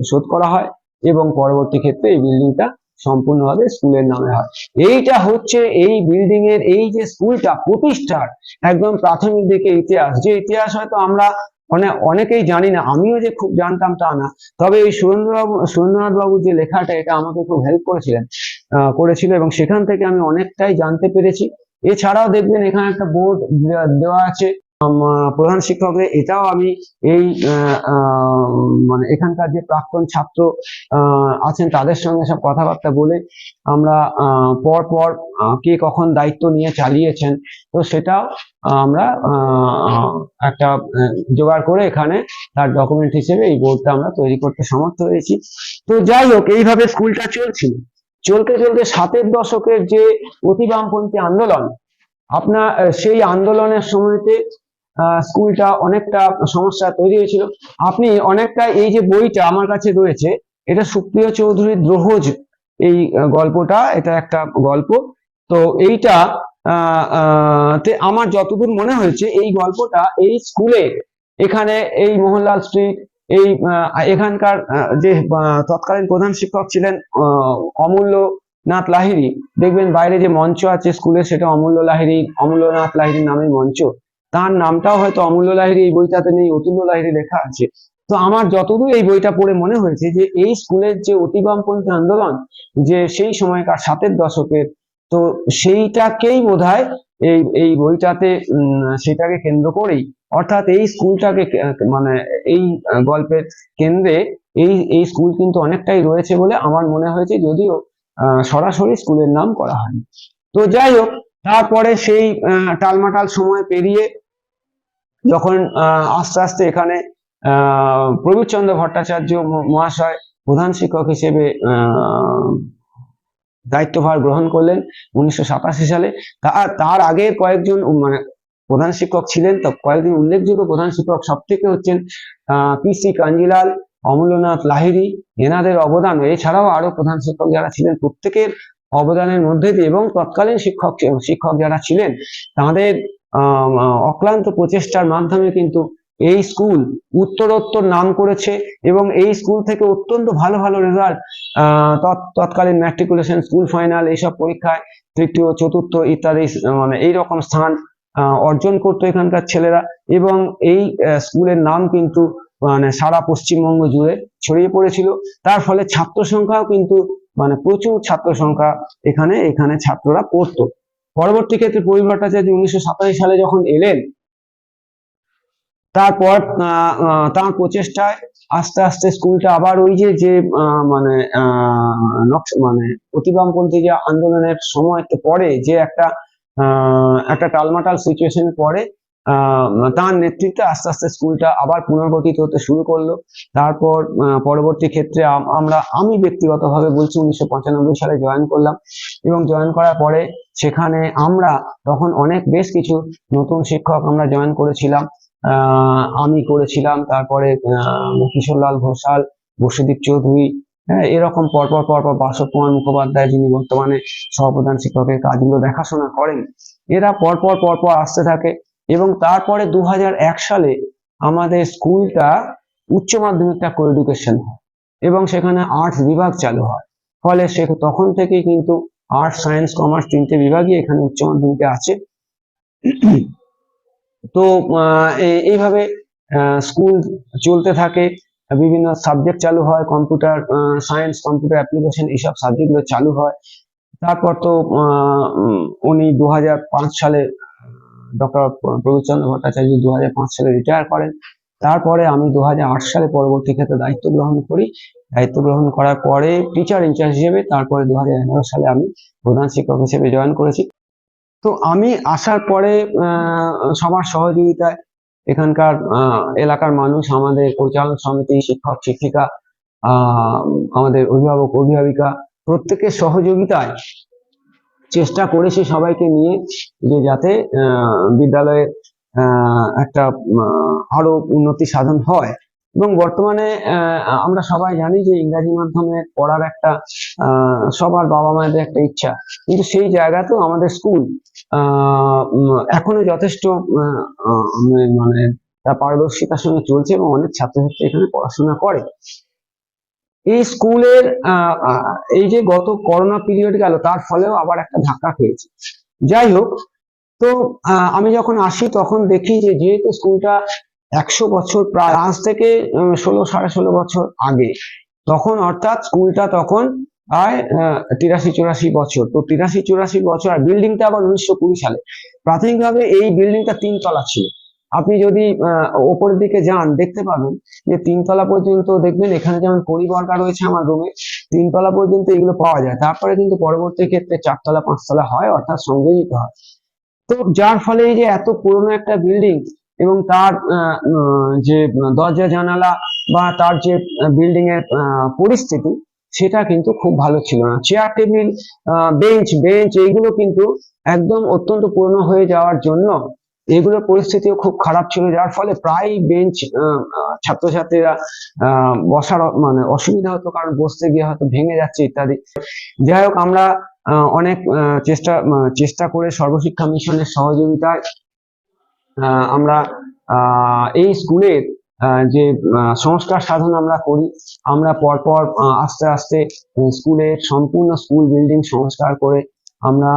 E: শোধ করা হয় এবং পরবর্তী ক্ষেত্রে এই বিল্ডিংটা সম্পূর্ণভাবে স্কুলের নামে হয়। এইটা হচ্ছে এই বিল্ডিং এর এই যে স্কুলটা প্রতিষ্ঠার একদম প্রাথমিক দিকে ইতিহাস, যে ইতিহাস হয়তো আমরা অনেকেই জানি না, আমিও যে খুব জানতাম তা না। তবে এই সুরেন্দ্রনাথ বাবু যে লেখাটা, এটা আমাকে খুব হেল্প করেছিল এবং সেখান থেকে আমি অনেকটাই জানতে পেরেছি। এছাড়াও দেখবেন এখানে একটা বোর্ড দেওয়া আছে প্রধান শিক্ষকদের, এটাও আমি এই মানে এখানকার যে প্রাক্তন ছাত্র আছেন তাদের সঙ্গে সব কথাবার্তা বলে আমরা পর কে কখন দায়িত্ব নিয়ে চালিয়েছেন, তো সেটাও আমরা একটা জোগাড় করে এখানে তার ডকুমেন্ট হিসেবে এই বোর্ডটা আমরা তৈরি করতে সমর্থ হয়েছি। তো যাই হোক, এইভাবে স্কুলটা চলছিল। চলতে 7-এর দশকের যে অতি বামপন্থী আন্দোলন, আপনার সেই আন্দোলনের সময়তে স্কুলটা অনেকটা সমস্যা তৈরি হয়েছিল। আপনি অনেকটা, এই যে বইটা আমার কাছে রয়েছে, এটা সুপ্রিয় চৌধুরীর দ্রোহজ, এই গল্পটা, এটা একটা গল্প। তো এইটা আমার যতদূর মনে হয়েছে এই গল্পটা এই স্কুলে, এখানে এই মোহনলাল স্ট্রিট এই এখানকার যে তৎকালীন প্রধান শিক্ষক ছিলেন অমূল্যনাথ লাহিড়ী, দেখবেন বাইরে যে মঞ্চ আছে স্কুলের, সেটা অমূল্যনাথ লাহিড়ীর নামে মঞ্চ। তার নামটাও হয়তো অমূল্য লাহিড়ী এই বইটাতে নেই, অতুল্য লাহিড়ী লেখা আছে। তো আমার যতদূর এই বইটা পড়ে মনে হয়েছে যে এই স্কুলের যে অতি বামপন্থী আন্দোলন, যে সেই সময়কার 7-এর দশকের, তো সেইটাকেই বোধহয় এই বইটাতে সেটাকে কেন্দ্র করেই, অর্থাৎ এই স্কুলটাকে মানে এই গল্পের কেন্দ্রে এই স্কুল কিন্তু অনেকটাই রয়েছে বলে আমার মনে হয়েছে, যদিও সরাসরি স্কুলের নাম করা হয়নি। তো যাই হোক, তারপরে সেই টালমাটাল সময় পেরিয়ে যখন আস্তে আস্তে এখানে প্রবীরচন্দ্র ভট্টাচার্য মহাশয় প্রধান শিক্ষক হিসেবে দায়িত্বভার গ্রহণ করলেন 1987 সালে। তার আগে কয়েকজন মানে প্রধান শিক্ষক ছিলেন, তো কয়েকজন উল্লেখযোগ্য প্রধান শিক্ষক সব থেকে হচ্ছেন PC কাঞ্জিলাল, অমূল্যনাথ লাহিড়ী, এনাদের অবদান, এছাড়াও আরো প্রধান শিক্ষক যারা ছিলেন প্রত্যেকের অবদানের মধ্যে দিয়ে এবং তৎকালীন শিক্ষক যারা ছিলেন তাদের অক্লান্ত প্রচেষ্টার মাধ্যমে কিন্তু এই স্কুল উত্তরোত্তর নাম করেছে এবং এই স্কুল থেকে অত্যন্ত ভালো ভালো রেজাল্ট, তৎকালীন ম্যাট্রিকুলেশন, স্কুল ফাইনাল, এইসব পরীক্ষায় তৃতীয়, চতুর্থ ইত্যাদি মানে এইরকম স্থান অর্জন করতো এখানকার ছেলেরা। এবং এই স্কুলের নাম কিন্তু মানে সারা পশ্চিমবঙ্গ জুড়ে ছড়িয়ে পড়েছিল। তার ফলে ছাত্র সংখ্যাও কিন্তু মানে প্রচুর ছাত্র সংখ্যা এখানে ছাত্ররা পড়তো। পরবর্তী ক্ষেত্রে প্রবীর ভট্টাচার্য 1987 সালে যখন এলেন, তারপর তার প্রচেষ্টায় আস্তে আস্তে স্কুলটা আবার ওই যে মানে মানে অতি বামপন্থী যে আন্দোলনের সময় পরে যে একটা টালমাটাল সিচুয়েশন পরে তার নেতৃত্বে আস্তে আস্তে স্কুলটা আবার পুনর্গঠিত হতে শুরু করলো। তারপর পরবর্তী ক্ষেত্রে আমি ব্যক্তিগতভাবে বলছি 1995 সালে জয়েন করলাম এবং জয়েন করার পরে সেখানে আমরা তখন বেশ কিছু নতুন শিক্ষক আমরা জয়েন করেছিলাম। আমি করেছিলাম, তারপরে কিশোরলাল ঘোষাল, বসুদীপ চৌধুরী, এরকম পরপর বাসব কুমার মুখোপাধ্যায়, যিনি বর্তমানে সহপ্রধান শিক্ষকের কাজগুলো দেখাশোনা করেন, এরা পরপর আসতে থাকে। এবং তারপরে 2001 সালে আমাদের স্কুলটা উচ্চ মাধ্যমিকটা কো-এডুকেশন হয় এবং সেখানে আর্টস বিভাগ চালু হয়। ফলে তখন থেকেই কিন্তু আর্টস, সায়েন্স, কমার্স 3টে বিভাগই এখানে উচ্চ মাধ্যমিকে আছে। তো এইভাবে স্কুল চলতে থাকে, বিভিন্ন সাবজেক্ট চালু হয়, কম্পিউটার সায়েন্স, কম্পিউটার অ্যাপ্লিকেশন, এইসব সাবজেক্টগুলো চালু হয়। তারপর তো উনি 2005 সালে ডক্টর প্রবীরচন্দ্র ভট্টাচার্য 2005 সালে রিটায়ার করেন। তারপরে আমি 2008 সালে পরবর্তী ক্ষেত্রে দায়িত্ব গ্রহণ করি। দায়িত্ব গ্রহণ করার পরে টিচার ইনচার্জ হিসেবে তারপরে 2011 সালে আমি প্রধান শিক্ষক হিসেবে জয়েন করেছি। তো আমি আসার পরে সবার সহযোগিতায় এখানকার এলাকার মানুষ, আমাদের পরিচালন সমিতি, শিক্ষক শিক্ষিকা, আমাদের অভিভাবক অভিভাবিকা, প্রত্যেকের সহযোগিতায় চেষ্টা করেছি সবাইকে নিয়ে যে যাতে বিদ্যালয়ে একটা আরো উন্নতি সাধন হয়। এবং বর্তমানে আমরা সবাই জানি যে ইংরাজি মাধ্যমে পড়ার একটা সবার বাবা মায়েদের একটা ইচ্ছা, কিন্তু সেই জায়গাতেও আমাদের স্কুল এখনো যথেষ্ট মানে তার পারদর্শিতার সঙ্গে চলছে এবং অনেক ছাত্রছাত্রী এখানে পড়াশোনা করে। এই স্কুলের এই যে গত করোনা পিরিয়ড গেল, তার ফলেও আবার একটা ধাক্কা খেয়েছে। যাই হোক, তো আমি যখন আসি তখন দেখি যে যেহেতু স্কুলটা 100 বছর প্রায়, আজ থেকে 16-16.5 বছর আগে, তখন অর্থাৎ স্কুলটা তখন প্রায় 83-84 বছর। তো 83-84 বছর, আর বিল্ডিংটা আবার 1920 সালে। প্রাথমিকভাবে এই বিল্ডিংটা 3 তলা ছিল। আপনি যদি ওপরের দিকে যান দেখতে পাবেন যে 3 তলা পর্যন্ত, দেখবেন এখানে যেমন পরিবর্গা রয়েছে আমার রুমে, 3 তলা পর্যন্ত এগুলো পাওয়া যায়। তারপরে কিন্তু পরবর্তী ক্ষেত্রে 4 তলা 5 তলা হয়, অর্থাৎ সংযোজিত হয়। তো যার ফলে এই যে এত পুরনো একটা বিল্ডিং এবং তার যে দরজা জানালা বা তার যে বিল্ডিং এর পরিস্থিতি, সেটা কিন্তু খুব ভালো ছিল না। চেয়ার টেবিল, বেঞ্চ এইগুলো কিন্তু একদম অত্যন্ত পুরনো হয়ে যাওয়ার জন্য এগুলোর পরিস্থিতিও খুব খারাপ ছিল, যার ফলে প্রায় বেঞ্চ ছাত্রছাত্রীরা বসার মানে অসুবিধা হতো, কারণ বসতে গিয়ে হয়তো ভেঙে যাচ্ছে ইত্যাদি। যাই হোক, আমরা অনেক চেষ্টা করে সর্বশিক্ষা মিশনের সহযোগিতায় আমরা এই স্কুলের যে সংস্কার সাধন আমরা করি, আমরা পরপর আস্তে আস্তে স্কুলের সম্পূর্ণ স্কুল বিল্ডিং সংস্কার করে আমরা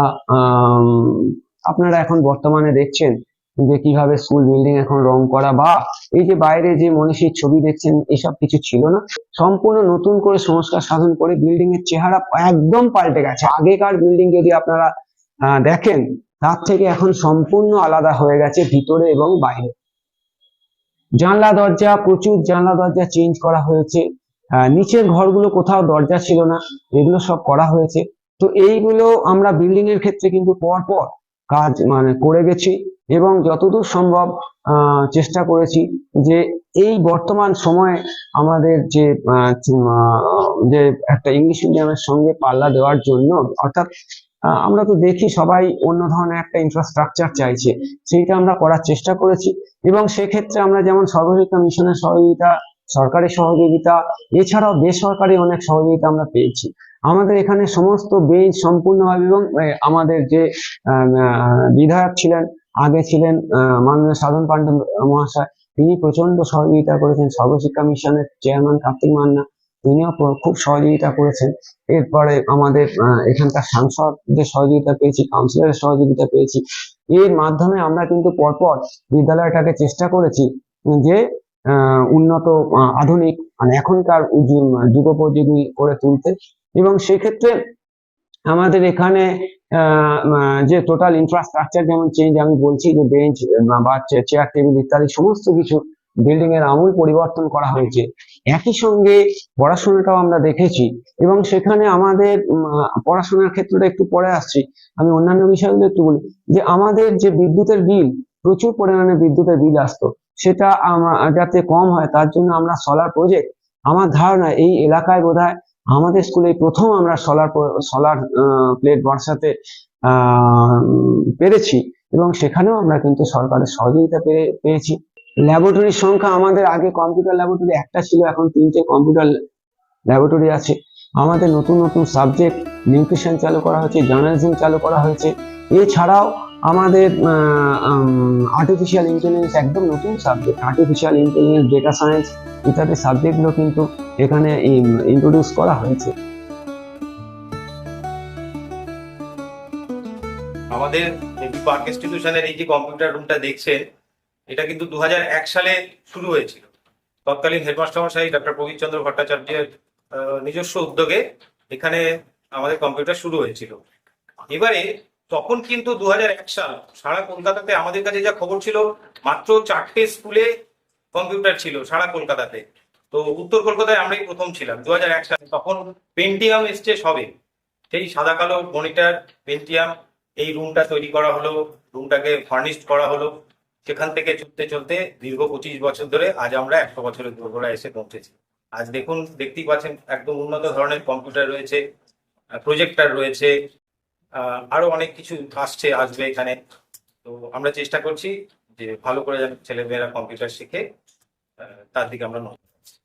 E: আপনারা এখন বর্তমানে দেখছেন যে কিভাবে স্কুল বিল্ডিং এখন রং করা, বা এই যে বাইরে যে মনীষীর ছবি দেখছেন, এসব কিছু ছিল না। সম্পূর্ণ নতুন করে সংস্কার সাধন করে বিল্ডিং এর চেহারা একদম পাল্টে গেছে। আগেকার বিল্ডিং যদি আপনারা দেখেন, তার থেকে এখন সম্পূর্ণ আলাদা হয়ে গেছে ভিতরে এবং বাইরে। জানলা দরজা, প্রচুর জানলা দরজা চেঞ্জ করা হয়েছে। নিচের ঘরগুলো কোথাও দরজা ছিল না, এগুলো সব করা হয়েছে। তো এইগুলো আমরা বিল্ডিং এর ক্ষেত্রে কিন্তু পর পর কাজ করে গেছি, এবং যতদূর সম্ভব চেষ্টা করেছি যে এই বর্তমান সময়ে আমাদের যে একটা ইংলিশ মিডিয়ামের সঙ্গে পাল্লা দেওয়ার জন্য, অর্থাৎ আমরা তো দেখি সবাই অন্য ধরনের একটা ইনফ্রাস্ট্রাকচার চাইছে, সেইটা আমরা করার চেষ্টা করেছি। এবং সেক্ষেত্রে আমরা যেমন সর্বশিক্ষা মিশনের সহযোগিতা, সরকারি সহযোগিতা, এছাড়াও বেসরকারি অনেক সহযোগিতা আমরা পেয়েছি। আমাদের এখানে সমস্ত বেঞ্চ সম্পূর্ণভাবে, এবং আমাদের যে বিধায়ক ছিলেন, আগে ছিলেন মাননীয় সাধন পান্ডে মহাশয়, তিনি প্রচন্ড সহযোগিতা করেছেন। সর্বশিক্ষা মিশনের চেয়ারম্যান কার্তিক মান্না, তিনিও খুব সহযোগিতা করেছেন। এরপরে আমাদের এখানকার সাংসদদের সহযোগিতা পেয়েছি, কাউন্সিলরের সহযোগিতা পেয়েছি। এর মাধ্যমে আমরা কিন্তু পরপর বিদ্যালয়টাকে চেষ্টা করেছি যে উন্নত আধুনিক এখনকার যুগোপযোগী করে তুলতে। এবং সেক্ষেত্রে আমাদের এখানে যে টোটাল ইনফ্রাস্ট্রাকচার যেমন চেঞ্জ, আমি বলছি যে বেঞ্চ বা চেয়ার টেবিল ইত্যাদি সমস্ত কিছু বিল্ডিং এর আমূল পরিবর্তন করা হয়েছে। একই সঙ্গে পড়াশোনাটাও আমরা দেখেছি, এবং সেখানে আমাদের পড়াশোনার ক্ষেত্রটা একটু পরে আসছি, আমি অন্যান্য বিষয়গুলো একটু বলি। যে আমাদের যে বিদ্যুতের বিল, প্রচুর পরিমাণে বিদ্যুতের বিল আসতো, সেটা যাতে কম হয় তার জন্য আমরা সোলার প্রজেক্ট, আমার ধারণা এই এলাকায় বোধহয় আমাদের স্কুলে প্রথম আমরা সোলার প্লেট বসাতে পেরেছি, এবং সেখানেও আমরা কিন্তু সরকারের সহযোগিতা পেয়েছি। ল্যাবরেটরির সংখ্যা, আমাদের আগে কম্পিউটার ল্যাবরেটরি একটা ছিল, এখন 3টে কম্পিউটার ল্যাবরেটরি আছে। আমাদের নতুন নতুন সাবজেক্ট নিউট্রিশন চালু করা হয়েছে, জার্নালিজম চালু করা হয়েছে। এছাড়াও আমাদের আর্টিফিশিয়াল ইন্টেলিজেন্স, একদম নতুন subject, artificial intelligence, data science ইত্যাদি সাবজেক্টগুলো কিন্তু এখানে ইন্ট্রোডিউস করা হয়েছে।
F: আমাদের এমপি পার্ক ইনস্টিটিউশনের এই যে কম্পিউটার রুমটা দেখছেন, এটা কিন্তু 2001 সালে শুরু হয়েছিল। তৎকালীন হেডমাস্টার মশাই ডক্টর প্রবীর চন্দ্র ভট্টাচার্যের নিজস্ব উদ্যোগে এখানে আমাদের কম্পিউটার শুরু হয়েছিল। এবারে তখন কিন্তু 2001 সাল, সারা কলকাতাতে আমাদের কাছে যা খবর ছিল, মাত্র 4টে স্কুলে কম্পিউটার ছিল সারা কলকাতাতে। তো উত্তর কলকাতায় আমরাই প্রথম ছিলাম 2001 সালে। তখন পেন্টিয়াম এসছে সবে, সেই সাদা কালো মনিটর পেন্টিয়াম, এই রুমটা তৈরি করা হলো, রুমটাকে ফার্নিশড করা হলো। সেখান থেকে চলতে চলতে দীর্ঘ 25 বছর ধরে আজ আমরা 100 বছরের দোরগোড়ায় এসে পৌঁছেছি। আজ দেখতেই পাচ্ছেন একদম উন্নত ধরনের কম্পিউটার রয়েছে, প্রজেক্টর রয়েছে, আরো অনেক কিছু আসবে এখানে। তো আমরা চেষ্টা করছি যে ভালো করে যেন ছেলেমেয়েরা কম্পিউটার শিখে, তার দিকে আমরা নজর রাখছি।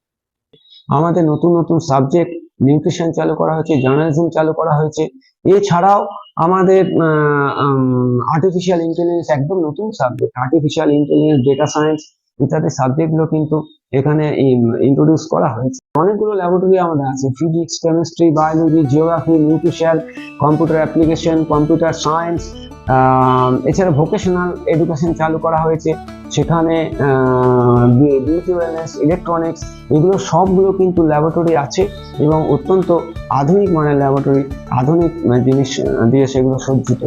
E: আমাদের নতুন নতুন সাবজেক্ট নিউট্রিশন চালু করা হয়েছে, জার্নালিজম চালু করা হয়েছে। এছাড়াও আমাদের আর্টিফিশিয়াল ইন্টেলিজেন্স, একদম নতুন subject, artificial intelligence, data science ইত্যাদি সাবজেক্টগুলো কিন্তু এখানে ইন্ট্রোডিউস করা হয়েছে। অনেকগুলো ল্যাবরেটরি আমাদের আছে, physics, chemistry, biology, geography, nutrition, computer application, computer science, এছাড়া ভোকেশনাল এডুকেশন চালু করা হয়েছে। সেখানে বিউটি ওয়েলনেস, ইলেকট্রনিক্স, এগুলো সবগুলো কিন্তু ল্যাবরেটরি আছে, এবং অত্যন্ত আধুনিক মানের ল্যাবরেটরি, আধুনিক জিনিস দিয়ে সেগুলো সজ্জিত।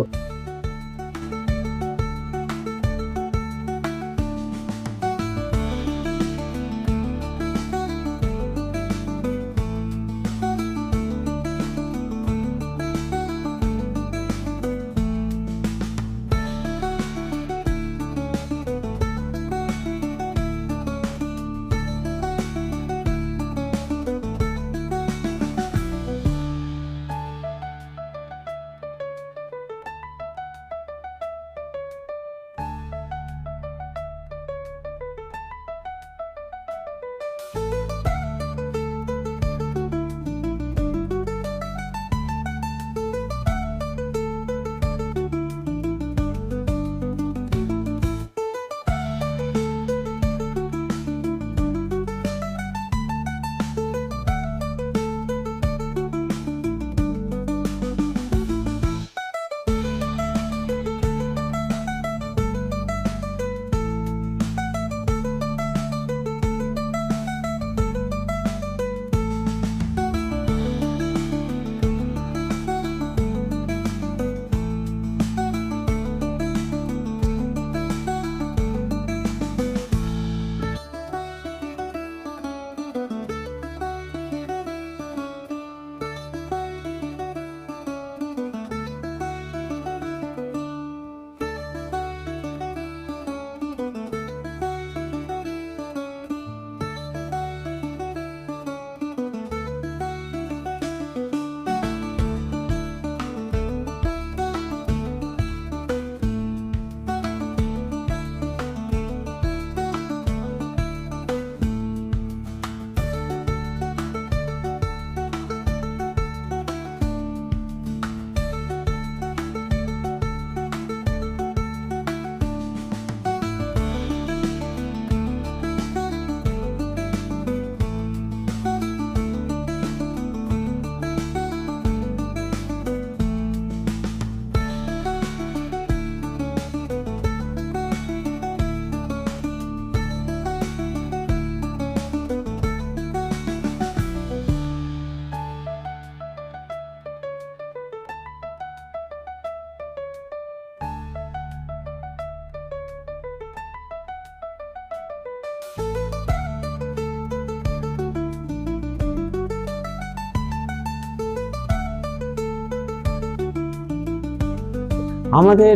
E: আমাদের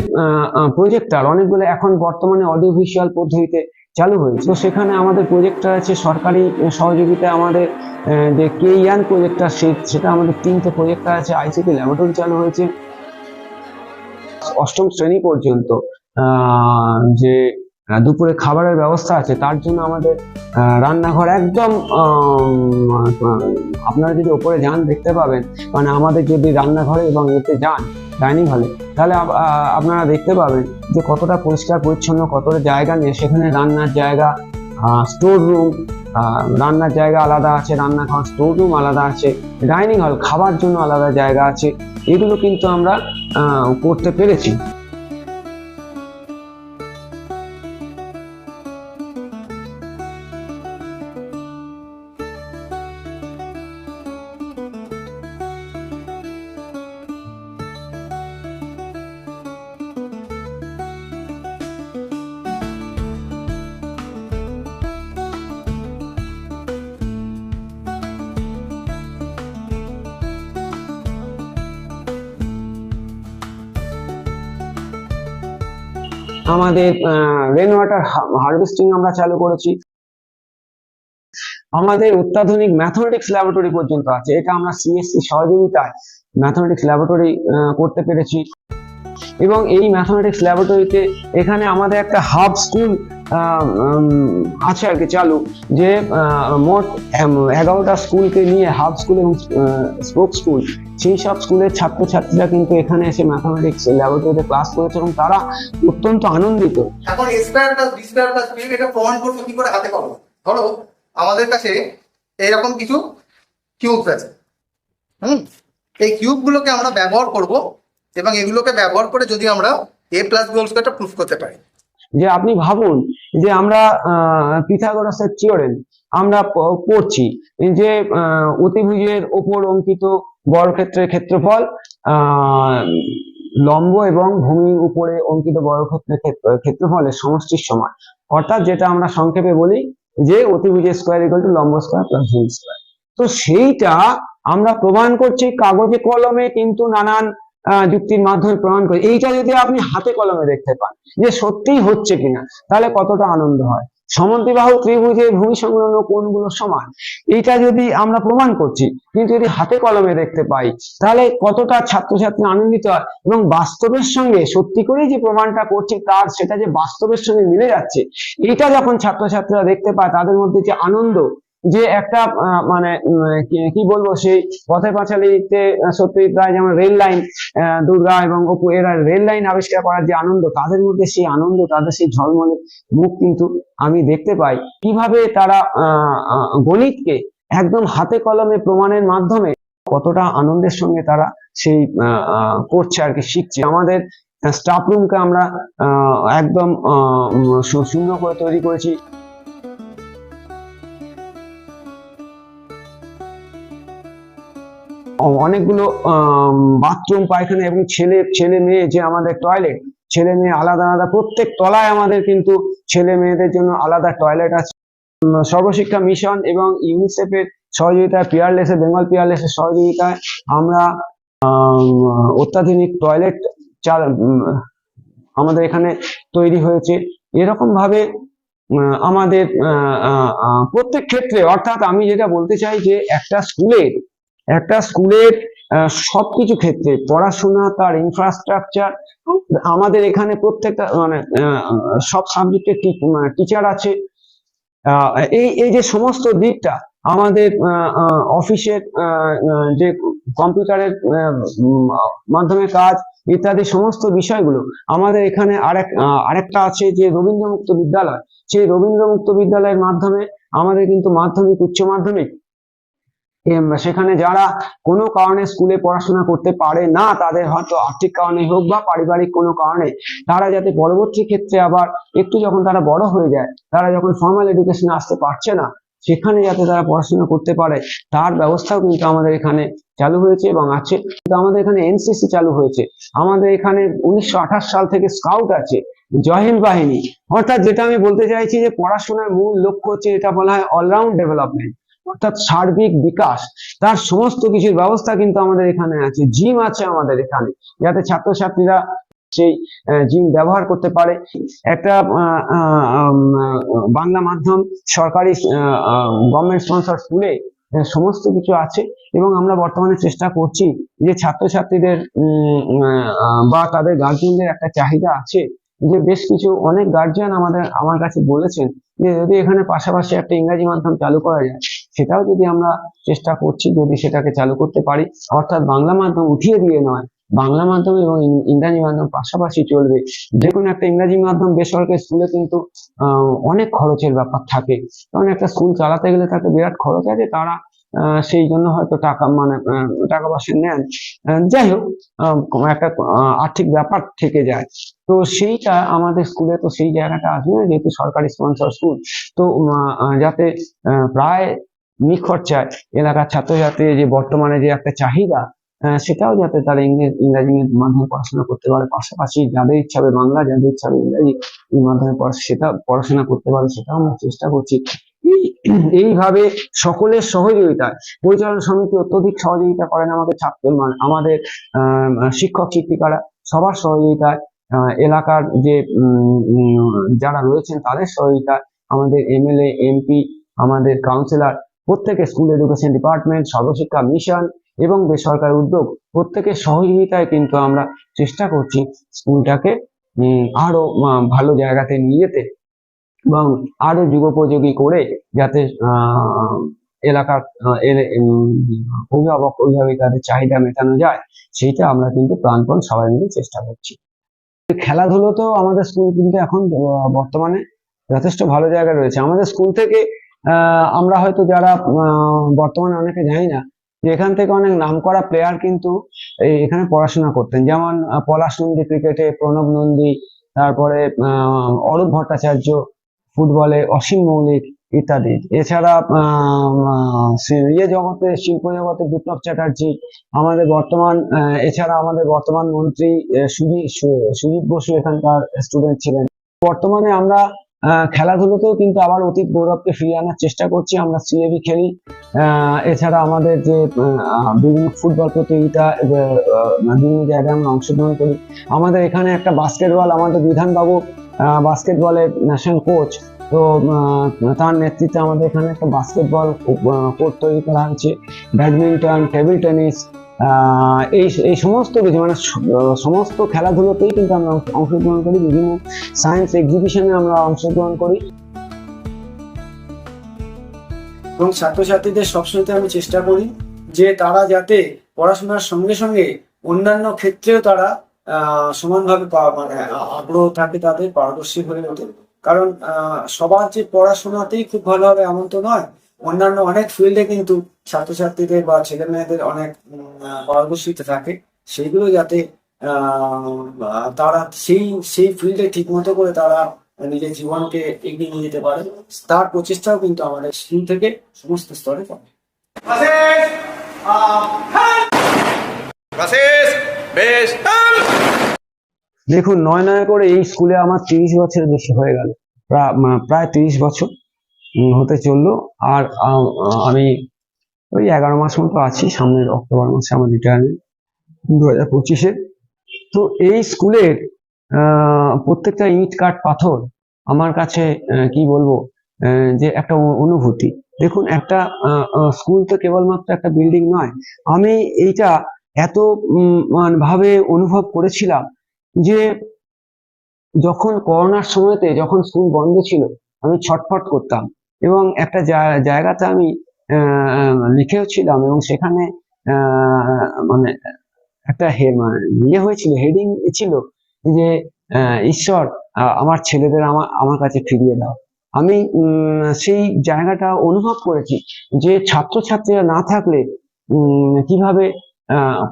E: প্রজেক্টর অনেকগুলো এখন বর্তমানে অডিও ভিজুয়াল পদ্ধতিতে চালু হয়েছে। তো সেখানে আমাদের প্রজেক্টর আছে সরকারি সহযোগিতায়। আমাদের যে কেইয়ান প্রজেক্টর সেটা আমাদের 3টে প্রজেক্টর আছে। আইসিটি ল্যাবরেটরি চালু হয়েছে। অষ্টম শ্রেণী পর্যন্ত যে দুপুরে খাবারের ব্যবস্থা আছে, তার জন্য আমাদের রান্নাঘর একদম আপনারা যদি ওপরে যান দেখতে পাবেন, মানে আমাদের যদি রান্নাঘরে এবং এতে যান ডাইনিং হলে, তাহলে আপনারা দেখতে পাবেন যে কতটা পরিষ্কার পরিচ্ছন্ন, কতটা জায়গা নিয়ে সেখানে রান্নার জায়গা, স্টোর রুম, রান্নার জায়গা আলাদা আছে, রান্নাঘর, স্টোর রুম আলাদা আছে, ডাইনিং হল, খাবার জন্য আলাদা জায়গা আছে। এগুলো কিন্তু আমরা করতে পেরেছি। আমাদের রেন ওয়াটার হারভেস্টিং আমরা চালু করেছি। আমাদের অত্যাধুনিক ম্যাথমেটিক্স ল্যাবরেটরি পর্যন্ত আছে। এটা আমরা সিএসসি সহযোগিতায় ম্যাথমেটিক্স ল্যাবরেটরি করতে পেরেছি। এবং এই ম্যাথমেটিক্স ল্যাবরেটরিতে এখানে আমাদের একটা হাব স্কুল আছে আর কি চালু, যে মোট 11টা স্কুলকে নিয়ে হাব স্কুল এবং স্পোক স্কুল, সেই সব স্কুলের ছাত্রছাত্রীরা কিন্তু এখানে এসে ম্যাথমেটিক্স ল্যাবরেটরিতে ক্লাস করেছে এবং তারা অত্যন্ত আনন্দিত।
G: এখন a square plus b square plus c এটা প্রমাণ করবো কি করে হাতে পাবো? ধরো আমাদের কাছে এইরকম কিছু কিউবস আছে, এই কিউব গুলোকে আমরা ব্যবহার করব এবং এগুলোকে ব্যবহার করে যদি আমরা a প্লাস b হোল স্কয়ারটা প্রুফ করতে পারি।
E: যে আপনি ভাবুন যে আমরা পিথাগোরাসের থিওরেম আমরা পড়ছি, যে অতিভুজের ওপর অঙ্কিত বর্গক্ষেত্রের ক্ষেত্রফল লম্ব এবং ভূমির উপরে অঙ্কিত বর্গক্ষেত্রের ক্ষেত্রফলের সমষ্টির সমান। অর্থাৎ যেটা আমরা সংক্ষেপে বলি যে অতিভুজের স্কয়ার ইকুয়াল টু লম্ব স্কয়ার প্লাস ভূমি স্কয়ার। তো সেইটা আমরা প্রমাণ করছি কাগজে কলমে, কিন্তু নানান যুক্তির মাধ্যমে প্রমাণ করে। এইটা যদি আপনি হাতে কলমে দেখতে পান যে সত্যিই হচ্ছে কিনা, তাহলে কতটা আনন্দ হয়। সমদ্বিবাহু ত্রিভুজের ভূমি সংলগ্ন কোণগুলো সমান, এইটা যদি আমরা প্রমাণ করছি, কিন্তু যদি হাতে কলমে দেখতে পাই তাহলে কতটা ছাত্রছাত্রী আনন্দিত হয়। এবং বাস্তবের সঙ্গে সত্যি করেই যে প্রমাণটা করছি তার সেটা যে বাস্তবের সঙ্গে মিলে যাচ্ছে, এটা যখন ছাত্রছাত্রীরা দেখতে পায় তাদের মধ্যে যে আনন্দ, যে একটা মানে কি বলবো, সেই পথের পাঁচালীতে সত্যজিৎ রায় যেমন রেল লাইন, দুর্গা এবং অপু এরা রেল লাইন আবিষ্কার করার যে আনন্দ, তাদের মধ্যে সেই আনন্দ, তাদের সেই ঝলমলে মুখ কিন্তু আমি দেখতে পাই। কিভাবে তারা গণিতকে একদম হাতে কলমে প্রমাণের মাধ্যমে কতটা আনন্দের সঙ্গে তারা সেই করছে আর কি, শিখছে। আমাদের স্টাফ রুমকে আমরা একদম সুন্দর করে তৈরি করেছি। অনেকগুলো বাথরুম, পায়খানা এবং ছেলে মেয়ে যে আমাদের টয়লেট, ছেলে মেয়ে আলাদা আলাদা, প্রত্যেক তলায় আমাদের কিন্তু ছেলে মেয়েদের জন্য আলাদা টয়লেট আছে। সর্বশিক্ষা মিশন এবং ইউনিসেফের সহযোগিতায়, বেঙ্গল পিয়ারলেসের সহযোগিতায় আমরা অত্যাধুনিক টয়লেট আমাদের এখানে তৈরি হয়েছে। এরকম ভাবে আমাদের প্রত্যেক ক্ষেত্রে, অর্থাৎ আমি যেটা বলতে চাই যে একটা স্কুলের সবকিছু ক্ষেত্রে পড়াশোনা, তার ইনফ্রাস্ট্রাকচার, আমাদের এখানে প্রত্যেকটা মানে সব সাবজেক্টের টিচার আছে। এই যে সমস্ত দিকটা, আমাদের অফিসের যে কম্পিউটারের মাধ্যমে কাজ ইত্যাদি সমস্ত বিষয়গুলো, আমাদের এখানে আরেকটা আছে যে রবীন্দ্র মুক্ত বিদ্যালয়। সেই রবীন্দ্র মুক্ত বিদ্যালয়ের মাধ্যমে আমাদের কিন্তু মাধ্যমিক, উচ্চ মাধ্যমিক, সেখানে যারা কোনো কারণে স্কুলে পড়াশোনা করতে পারে না, তাদের হয়তো আর্থিক কারণে হোক বা পারিবারিক কোনো কারণে, তারা যাতে পরবর্তী ক্ষেত্রে আবার একটু যখন তারা বড় হয়ে যায়, তারা যখন ফর্মাল এডুকেশনে আসতে পারছে না, সেখানে যাতে তারা পড়াশোনা করতে পারে, তার ব্যবস্থাও কিন্তু আমাদের এখানে চালু হয়েছে এবং আছে। আমাদের এখানে এনসিসি চালু হয়েছে। আমাদের এখানে 1928 সাল থেকে স্কাউট আছে, জয়হিন্দ বাহিনী। অর্থাৎ যেটা আমি বলতে চাইছি যে পড়াশোনার মূল লক্ষ্য হচ্ছে, এটা বলা হয় অলরাউন্ড ডেভেলপমেন্ট, অর্থাৎ সার্বিক বিকাশ। তার সমস্ত কিছুর ব্যবস্থা কিন্তু আমাদের এখানে আছে। জিম আছে আমাদের এখানে, যাতে ছাত্রছাত্রীরা সেই জিম ব্যবহার করতে পারে। একটা বাংলা মাধ্যম সরকারি গভর্নমেন্ট স্পন্সর স্কুলে সমস্ত কিছু আছে, এবং আমরা বর্তমানে চেষ্টা করছি যে ছাত্রছাত্রীদের বা তাদের গার্জিয়ানদের একটা চাহিদা আছে, যে বেশ কিছু অনেক গার্জিয়ান আমার কাছে বলেছেন যে যদি এখানে পাশাপাশি একটা ইংরাজি মাধ্যম চালু করা যায়, সেটাও যদি আমরা চেষ্টা করছি, যদি সেটাকে চালু করতে পারি, অর্থাৎ বাংলা মাধ্যম উঠিয়ে দিয়ে নয়, বাংলা মাধ্যম এবং ইংরাজি মাধ্যম পাশাপাশি চলবে। যে কোনো একটা ইংরাজি মাধ্যম বেসরকারি স্কুলে কিন্তু অনেক খরচের ব্যাপার থাকে, কারণ একটা স্কুল চালাতে গেলে তাকে বিরাট খরচ আছে, তারা সেই জন্য হয়তো টাকা টাকা পয়সা নেন। যাই হোক, একটা আর্থিক ব্যাপার থেকে যায়। তো সেইটা আমাদের স্কুলে তো সেই জায়গাটা আসবে না, যেহেতু সরকারি স্পন্সর স্কুল। তো যাতে প্রায় নিখরচায় এলাকার ছাত্রছাত্রী যে বর্তমানে যে একটা চাহিদা, সেটাও যাতে তারা ইংরাজি মাধ্যমে পড়াশোনা করতে পারে, পাশাপাশি যাদের ইচ্ছা হবে বাংলা, যাদের ইচ্ছা হবে ইংরাজি মাধ্যমে সেটা পড়াশোনা করতে পারে, সেটাও আমরা চেষ্টা করছি। এইভাবে সকলের সহযোগিতায়, পরিচালনা সমিতি অত্যধিক সহযোগিতা করেন আমাদের আমাদের শিক্ষক শিক্ষিকারা, সবার সহযোগিতায়, এলাকার যে যারা রয়েছেন তাদের সহযোগিতায়, আমাদের এমএলএ এমপি, আমাদের কাউন্সিলর, প্রত্যেকে, স্কুল এডুকেশন ডিপার্টমেন্ট, সর্বশিক্ষা মিশন এবং বেসরকারি উদ্যোগ, প্রত্যেকের সহযোগিতায় কিন্তু আমরা চেষ্টা করছি স্কুলটাকে আরো ভালো জায়গাতে নিয়ে যেতে, এবং আরো যুগোপযোগী করে যাতে এলাকার অভিভাবক অভিভাবিকাদের চাহিদা মেটানো যায়, সেইটা আমরা কিন্তু প্রাণপণ সবাই মিলে চেষ্টা করছি। খেলাধুলোতেও আমাদের স্কুল কিন্তু এখন বর্তমানে যথেষ্ট ভালো জায়গায় রয়েছে। আমাদের স্কুল থেকে আমরা হয়তো যারা বর্তমানে অনেকে জানি না, যে এখান থেকে অনেক নামকরা প্লেয়ার কিন্তু এখানে পড়াশোনা করতেন, যেমন পলাশ নন্দী ক্রিকেটে, প্রণব নন্দী, তারপরে অরূপ ভট্টাচার্য ফুটবলে, অসীম মৌলিক ইত্যাদি। এছাড়া জগতে, শিল্প জগতে বিপ্লব চ্যাটার্জি আমাদের বর্তমান, এছাড়া আমাদের বর্তমান মন্ত্রী সুজিত বসু এখানকার স্টুডেন্ট ছিলেন। বর্তমানে আমরা খেলাধুলোতেও কিন্তু আবার অতীত গৌরবকে ফিরিয়ে আনার চেষ্টা করছি। আমরা সিএবি খেলি, এছাড়া আমাদের যে বিভিন্ন ফুটবল প্রতিযোগিতা, বিভিন্ন জায়গায় আমরা অংশগ্রহণ করি। আমাদের এখানে একটা বাস্কেটবল, আমাদের বিধানবাবু বাস্কেটবলের ন্যাশনাল কোচ, তো তার নেতৃত্বে আমাদের এখানে একটা বাস্কেটবল কোর্ট তৈরি করা হয়েছে। ব্যাডমিন্টন, টেবিল টেনিস, এই সমস্ত কিছু, মানে সমস্ত খেলাধুলোতেই কিন্তু আমরা অংশগ্রহণ করি। বিভিন্ন সায়েন্স এক্সিবিশনে আমরা অংশগ্রহণ করি।
H: এবং ছাত্রছাত্রীদের সবসময় আমি চেষ্টা করি যে তারা যাতে পড়াশোনার সঙ্গে সঙ্গে অন্যান্য ক্ষেত্রেও তারা সমানভাবে মানে আগ্রহ থাকে, তাদের পারদর্শী হয়ে ওঠে। কারণ সবার যে পড়াশোনাতেই খুব ভালো হবে এমন তো নয়, অন্যান্য অনেক ফিল্ডে কিন্তু ছাত্রছাত্রীদের বা ছেলে মেয়েদের অনেক পারদর্শিতা থাকে, সেইগুলো যাতে তারা সেই ফিল্ডে ঠিক মতো করে তারা নিজের জীবনকে এগিয়ে নিয়ে যেতে পারে, তার প্রচেষ্টাও কিন্তু আমাদের স্কুল থেকে সমস্ত স্তরে করে।
E: দেখুন, নয় নয় করে এই স্কুলে আমার 30 বছর বেশি হয়ে গেল, প্রায় 30 বছর হতে চললো। আর আমি ওই 11 মাস মতো আছি, সামনের অক্টোবর মাসে আমার রিটায়ারমেন্ট 2025-এ। তো এই স্কুলের প্রত্যেকটা ইট কাঠ পাথর আমার কাছে কি বলবো, যে একটা অনুভূতি। দেখুন, একটা স্কুল তো কেবলমাত্র একটা বিল্ডিং নয়। আমি এইটা এত ভাবে অনুভব করেছিলাম যে যখন করোনার সময়তে, যখন স্কুল বন্ধ ছিল, আমি ছটফট করতাম, এবং একটা জায়গাতে আমি লিখেও ছিলাম, এবং সেখানে মানে একটা হয়েছিল, হেডিং ছিল যে ঈশ্বর, আমার ছেলেদের আমার কাছে ফিরিয়ে দাও। আমি সেই জায়গাটা অনুভব করেছি যে ছাত্রছাত্রীরা না থাকলে কিভাবে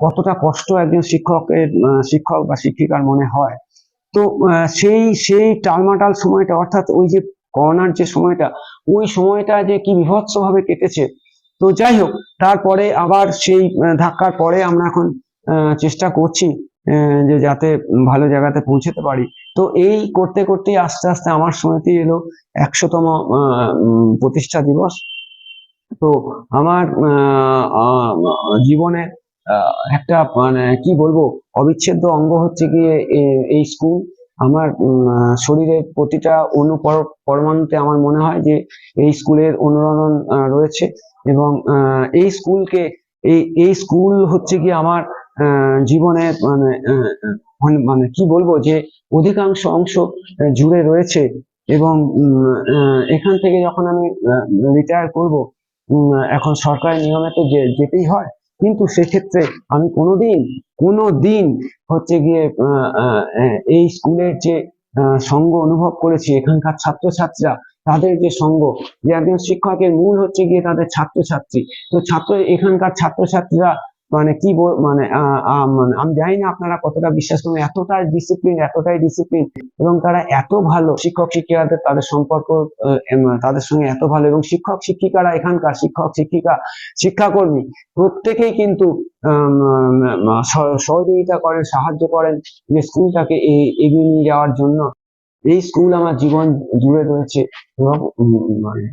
E: কতটা কষ্ট একজন শিক্ষক বা শিক্ষিকার মনে হয়। তো সেই টালমাটাল সময়টা, অর্থাৎ ওই যে করোনার যে সময়টা, ওই সময়টা যে কি বিভৎস ভাবে কেটেছে। তো যাই হোক, তারপরে আবার সেই ধাক্কার পরে আমরা এখন চেষ্টা করছি যে যাতে ভালো জায়গাতে পৌঁছতে পারি। তো এই করতে করতে আস্তে আস্তে আমার সময়তে এলো 100তম প্রতিষ্ঠা দিবস। তো আমার জীবনে একটা মানে কি বলবো অবিচ্ছেদ্য অঙ্গ হচ্ছে গিয়ে এই স্কুল। আমার শরীরের প্রতিটা পরমাণুতে আমার মনে হয় যে এই স্কুলের অনুরণন রয়েছে। এবং এই স্কুলকে এই স্কুল হচ্ছে গিয়ে আমার জীবনের মানে কি বলবো যে অধিকাংশ অংশ জুড়ে রয়েছে। এবং এখান থেকে যখন আমি রিটায়ার করব, এখন সরকারি নিয়মে তো যেতেই হয়, কিন্তু সেক্ষেত্রে আমি কোনোদিন হচ্ছে গিয়ে এই স্কুলের যে সঙ্গ অনুভব করেছি, এখানকার ছাত্রছাত্রীরা তাদের যে সঙ্গ, যে একজন শিক্ষকের মূল হচ্ছে গিয়ে তাদের ছাত্রছাত্রী। তো এখানকার ছাত্রছাত্রীরা মানে কি মানে আমি জানি না আপনারা কতটা বিশ্বাস করবেন, এতটাই ডিসিপ্লিন এবং তারা এত ভালো, শিক্ষক শিক্ষিকাদের তাদের সম্পর্ক তাদের সঙ্গে এত ভালো। এবং শিক্ষক শিক্ষিকারা, এখানকার শিক্ষক শিক্ষিকা শিক্ষাকর্মী প্রত্যেকেই কিন্তু সহযোগিতা করেন, সাহায্য করেন যে স্কুলটাকে এগিয়ে নিয়ে যাওয়ার জন্য। এই স্কুল আমার জীবন জুড়ে রয়েছে এবং মানে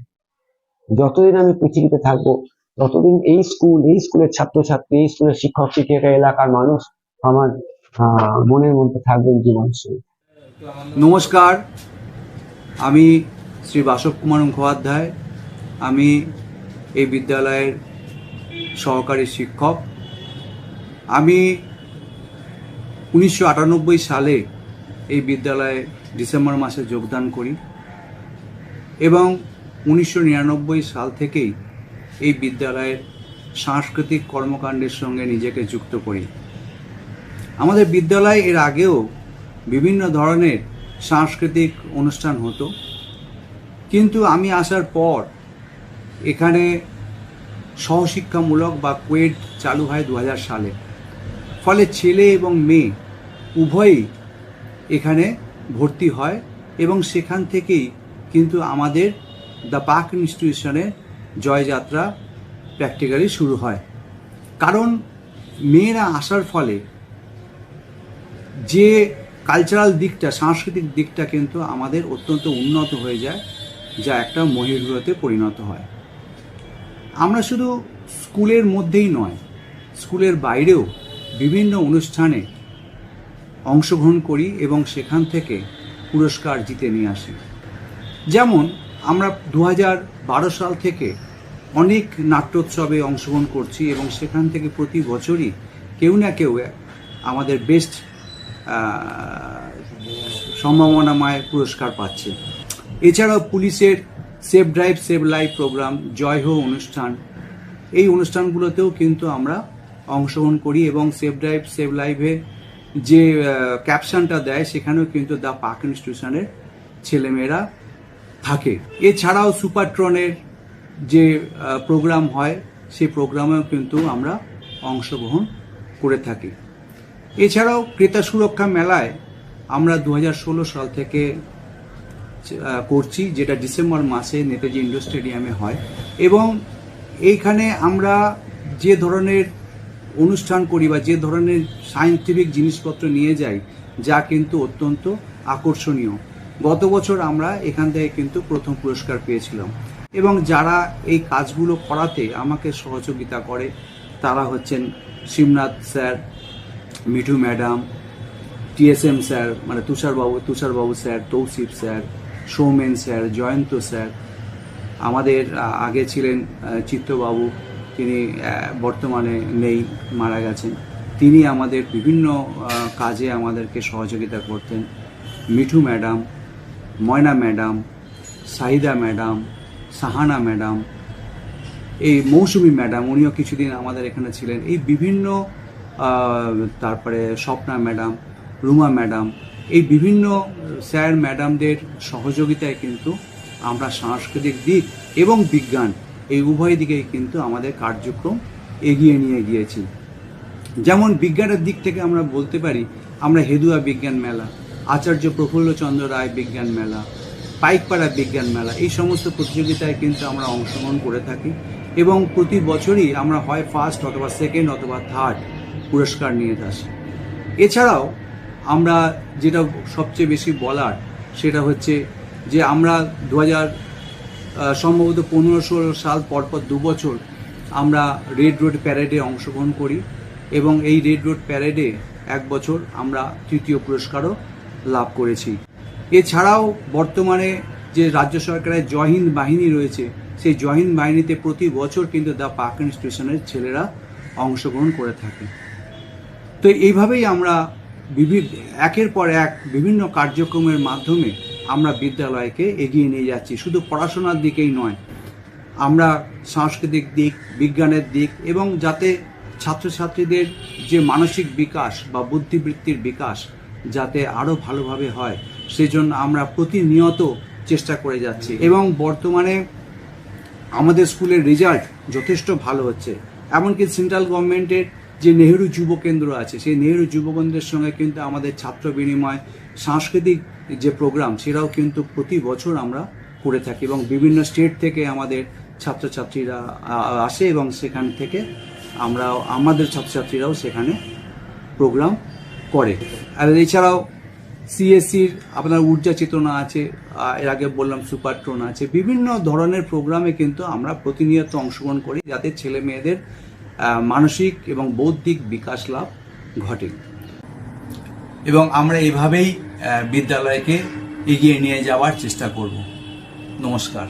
E: যতদিন আমি পৃথিবীতে থাকবো ততদিন এই স্কুলের ছাত্রছাত্রী, এই স্কুলের শিক্ষক শিক্ষিকা, এলাকার মানুষ আমার মনের মধ্যে থাকবেন জীবন সঙ্গে।
I: নমস্কার, আমি শ্রী বাসব কুমার মুখোপাধ্যায়। আমি এই বিদ্যালয়ের সহকারী শিক্ষক। আমি 1998 সালে এই বিদ্যালয়ে ডিসেম্বর মাসে যোগদান করি এবং 1999 সাল থেকেই এই বিদ্যালয়ের সাংস্কৃতিক কর্মকাণ্ডের সঙ্গে নিজেকে যুক্ত করি। আমাদের বিদ্যালয়ে এর আগেও বিভিন্ন ধরনের সাংস্কৃতিক অনুষ্ঠান হতো, কিন্তু আমি আসার পর এখানে সহশিক্ষামূলক বা কোয়েড চালু হয় 2000 সালে। ফলে ছেলে এবং মেয়ে উভয়ই এখানে ভর্তি হয় এবং সেখান থেকেই কিন্তু আমাদের দ্য পার্ক ইনস্টিটিউশনের জয়যাত্রা প্র্যাকটিক্যালি শুরু হয়। কারণ মেয়েরা আসার ফলে যে কালচারাল দিকটা, সাংস্কৃতিক দিকটা কিন্তু আমাদের অত্যন্ত উন্নত হয়ে যায়, যা একটা মহিরুহতে পরিণত হয়। আমরা শুধু স্কুলের মধ্যেই নয়, স্কুলের বাইরেও বিভিন্ন অনুষ্ঠানে অংশগ্রহণ করি এবং সেখান থেকে পুরস্কার জিতে নিয়ে আসি। যেমন আমরা 2012 সাল থেকে অনেক নাট্যোৎসবে অংশগ্রহণ করছি এবং সেখান থেকে প্রতি বছরই কেউ না কেউ আমাদের বেস্ট সম্ভাবনাময় পুরস্কার পাচ্ছে। এছাড়াও পুলিশের save drive save life program, জয় হো অনুষ্ঠান, এই অনুষ্ঠানগুলোতেও কিন্তু আমরা অংশগ্রহণ করি এবং সেভ ড্রাইভ সেভ লাইফে যে ক্যাপশনটা দেয় সেখানেও কিন্তু দ্য পার্ক ইনস্টিটিউশনের ছেলেমেয়েরা থাকে। এছাড়াও সুপারট্রনের যে প্রোগ্রাম হয় সেই প্রোগ্রামেও কিন্তু আমরা অংশগ্রহণ করে থাকি। এছাড়াও ক্রেতা সুরক্ষা মেলায় আমরা 2016 সাল থেকে করছি, যেটা ডিসেম্বর মাসে নেতাজি ইন্ডোর স্টেডিয়ামে হয়। এবং এইখানে আমরা যে ধরনের অনুষ্ঠান করি বা যে ধরনের সায়েন্টিফিক জিনিসপত্র নিয়ে যাই, যা কিন্তু অত্যন্ত আকর্ষণীয়। গত বছর আমরা এখান থেকে কিন্তু প্রথম পুরস্কার পেয়েছিলাম। এবং যারা এই কাজগুলো করাতে আমাকে সহযোগিতা করে তারা হচ্ছেন Shibnath sir, Mithu madam, TSM sir মানে তুষারবাবু sir, Tausif sir, Soumen sir, Jayanta sir, আমাদের আগে ছিলেন চিত্তবাবু, তিনি বর্তমানে নেই, মারা গেছেন। তিনি আমাদের বিভিন্ন কাজে আমাদেরকে সহযোগিতা করতেন। Mithu madam, Moyna madam, Sahida madam, Sahana madam, এই মৌসুমি ম্যাডাম, উনিও কিছুদিন আমাদের এখানে ছিলেন। এই বিভিন্ন তারপরে স্বপ্না ম্যাডাম, রুমা ম্যাডাম, এই বিভিন্ন স্যার ম্যাডামদের সহযোগিতায় কিন্তু আমরা সাংস্কৃতিক দিক এবং বিজ্ঞান এই উভয় দিকেই কিন্তু আমাদের কার্যক্রম এগিয়ে নিয়ে গিয়েছি। যেমন বিজ্ঞানের দিক থেকে আমরা বলতে পারি, আমরা হেদুয়া বিজ্ঞান মেলা, আচার্য প্রফুল্লচন্দ্র রায় বিজ্ঞান মেলা, পাইকপাড়া বিজ্ঞান মেলা, এই সমস্ত প্রতিযোগিতায় কিন্তু আমরা অংশগ্রহণ করে থাকি এবং প্রতি বছরই আমরা হয় ফার্স্ট অথবা সেকেন্ড অথবা থার্ড পুরস্কার নিয়ে আসি। এছাড়াও আমরা যেটা সবচেয়ে বেশি বলার সেটা হচ্ছে যে আমরা 2000 সম্ভবত 15-16 সাল পরপর 2 বছর আমরা রেড রোড প্যারেডে অংশগ্রহণ করি এবং এই রেড রোড প্যারেডে এক বছর আমরা তৃতীয় পুরস্কারও লাভ করেছি। এছাড়াও বর্তমানে যে রাজ্য সরকারের জয় হিন্দ বাহিনী রয়েছে, সেই জয় হিন্দ বাহিনীতে প্রতি বছর কিন্তু দ্য পার্ক ইনস্টিটিউশনের ছেলেরা অংশগ্রহণ করে থাকে। তো এইভাবেই আমরা একের পর এক বিভিন্ন কার্যক্রমের মাধ্যমে আমরা বিদ্যালয়কে এগিয়ে নিয়ে যাচ্ছি। শুধু পড়াশোনার দিকেই নয়, আমরা সাংস্কৃতিক দিক, বিজ্ঞানের দিক এবং যাতে ছাত্রছাত্রীদের যে মানসিক বিকাশ বা বুদ্ধিবৃত্তির বিকাশ যাতে আরও ভালোভাবে হয়, সেজন্য আমরা প্রতিনিয়ত চেষ্টা করে যাচ্ছি। এবং বর্তমানে আমাদের স্কুলের রেজাল্ট যথেষ্ট ভালো হচ্ছে। এমনকি সেন্ট্রাল গভর্নমেন্টের যে নেহেরু যুব কেন্দ্র আছে, সেই নেহেরু যুব কেন্দ্রের সঙ্গে কিন্তু আমাদের ছাত্র বিনিময় সাংস্কৃতিক যে প্রোগ্রাম, সেটাও কিন্তু প্রতি বছর আমরা করে থাকি এবং বিভিন্ন স্টেট থেকে আমাদের ছাত্রছাত্রীরা আসে এবং সেখান থেকে আমাদের ছাত্রছাত্রীরাও সেখানে প্রোগ্রাম করে। আর এছাড়াও সিএসসির আপনার ঊর্জা চেতনা আছে, এর আগে বললাম সুপারট্রন আছে, বিভিন্ন ধরনের প্রোগ্রামে কিন্তু আমরা প্রতিনিয়ত অংশগ্রহণ করি যাতে ছেলে মেয়েদের মানসিক এবং বৌদ্ধিক বিকাশ লাভ ঘটে। এবং আমরা এইভাবেই বিদ্যালয়কে এগিয়ে নিয়ে যাওয়ার চেষ্টা করব। নমস্কার।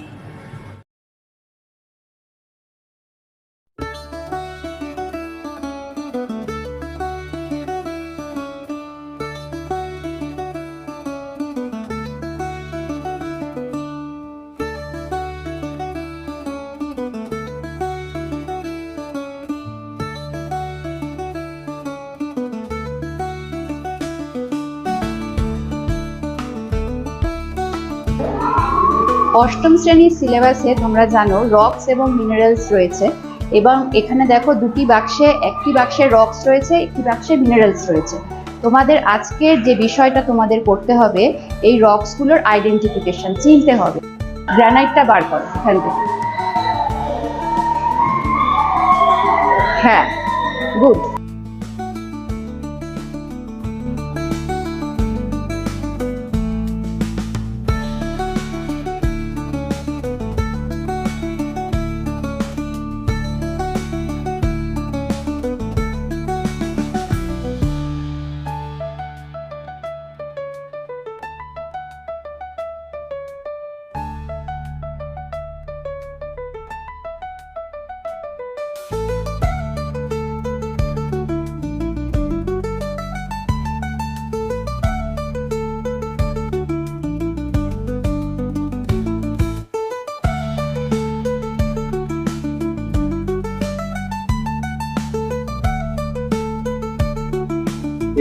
J: অষ্টম শ্রেণীর সিলেবাসে তোমরা জানো রক্স এবং মিনারেলস রয়েছে, এবং এখানে দেখো দুটি বাক্সে, একটি বাক্সে রক্স রয়েছে, একটি বাক্সে মিনারেলস রয়েছে। তোমাদের আজকের যে বিষয়টা তোমাদের করতে হবে, এই রক্সগুলোর আইডেন্টিফিকেশন, চিনতে হবে। গ্রানাইটটা বার করো এখান থেকে। হ্যাঁ, গুড।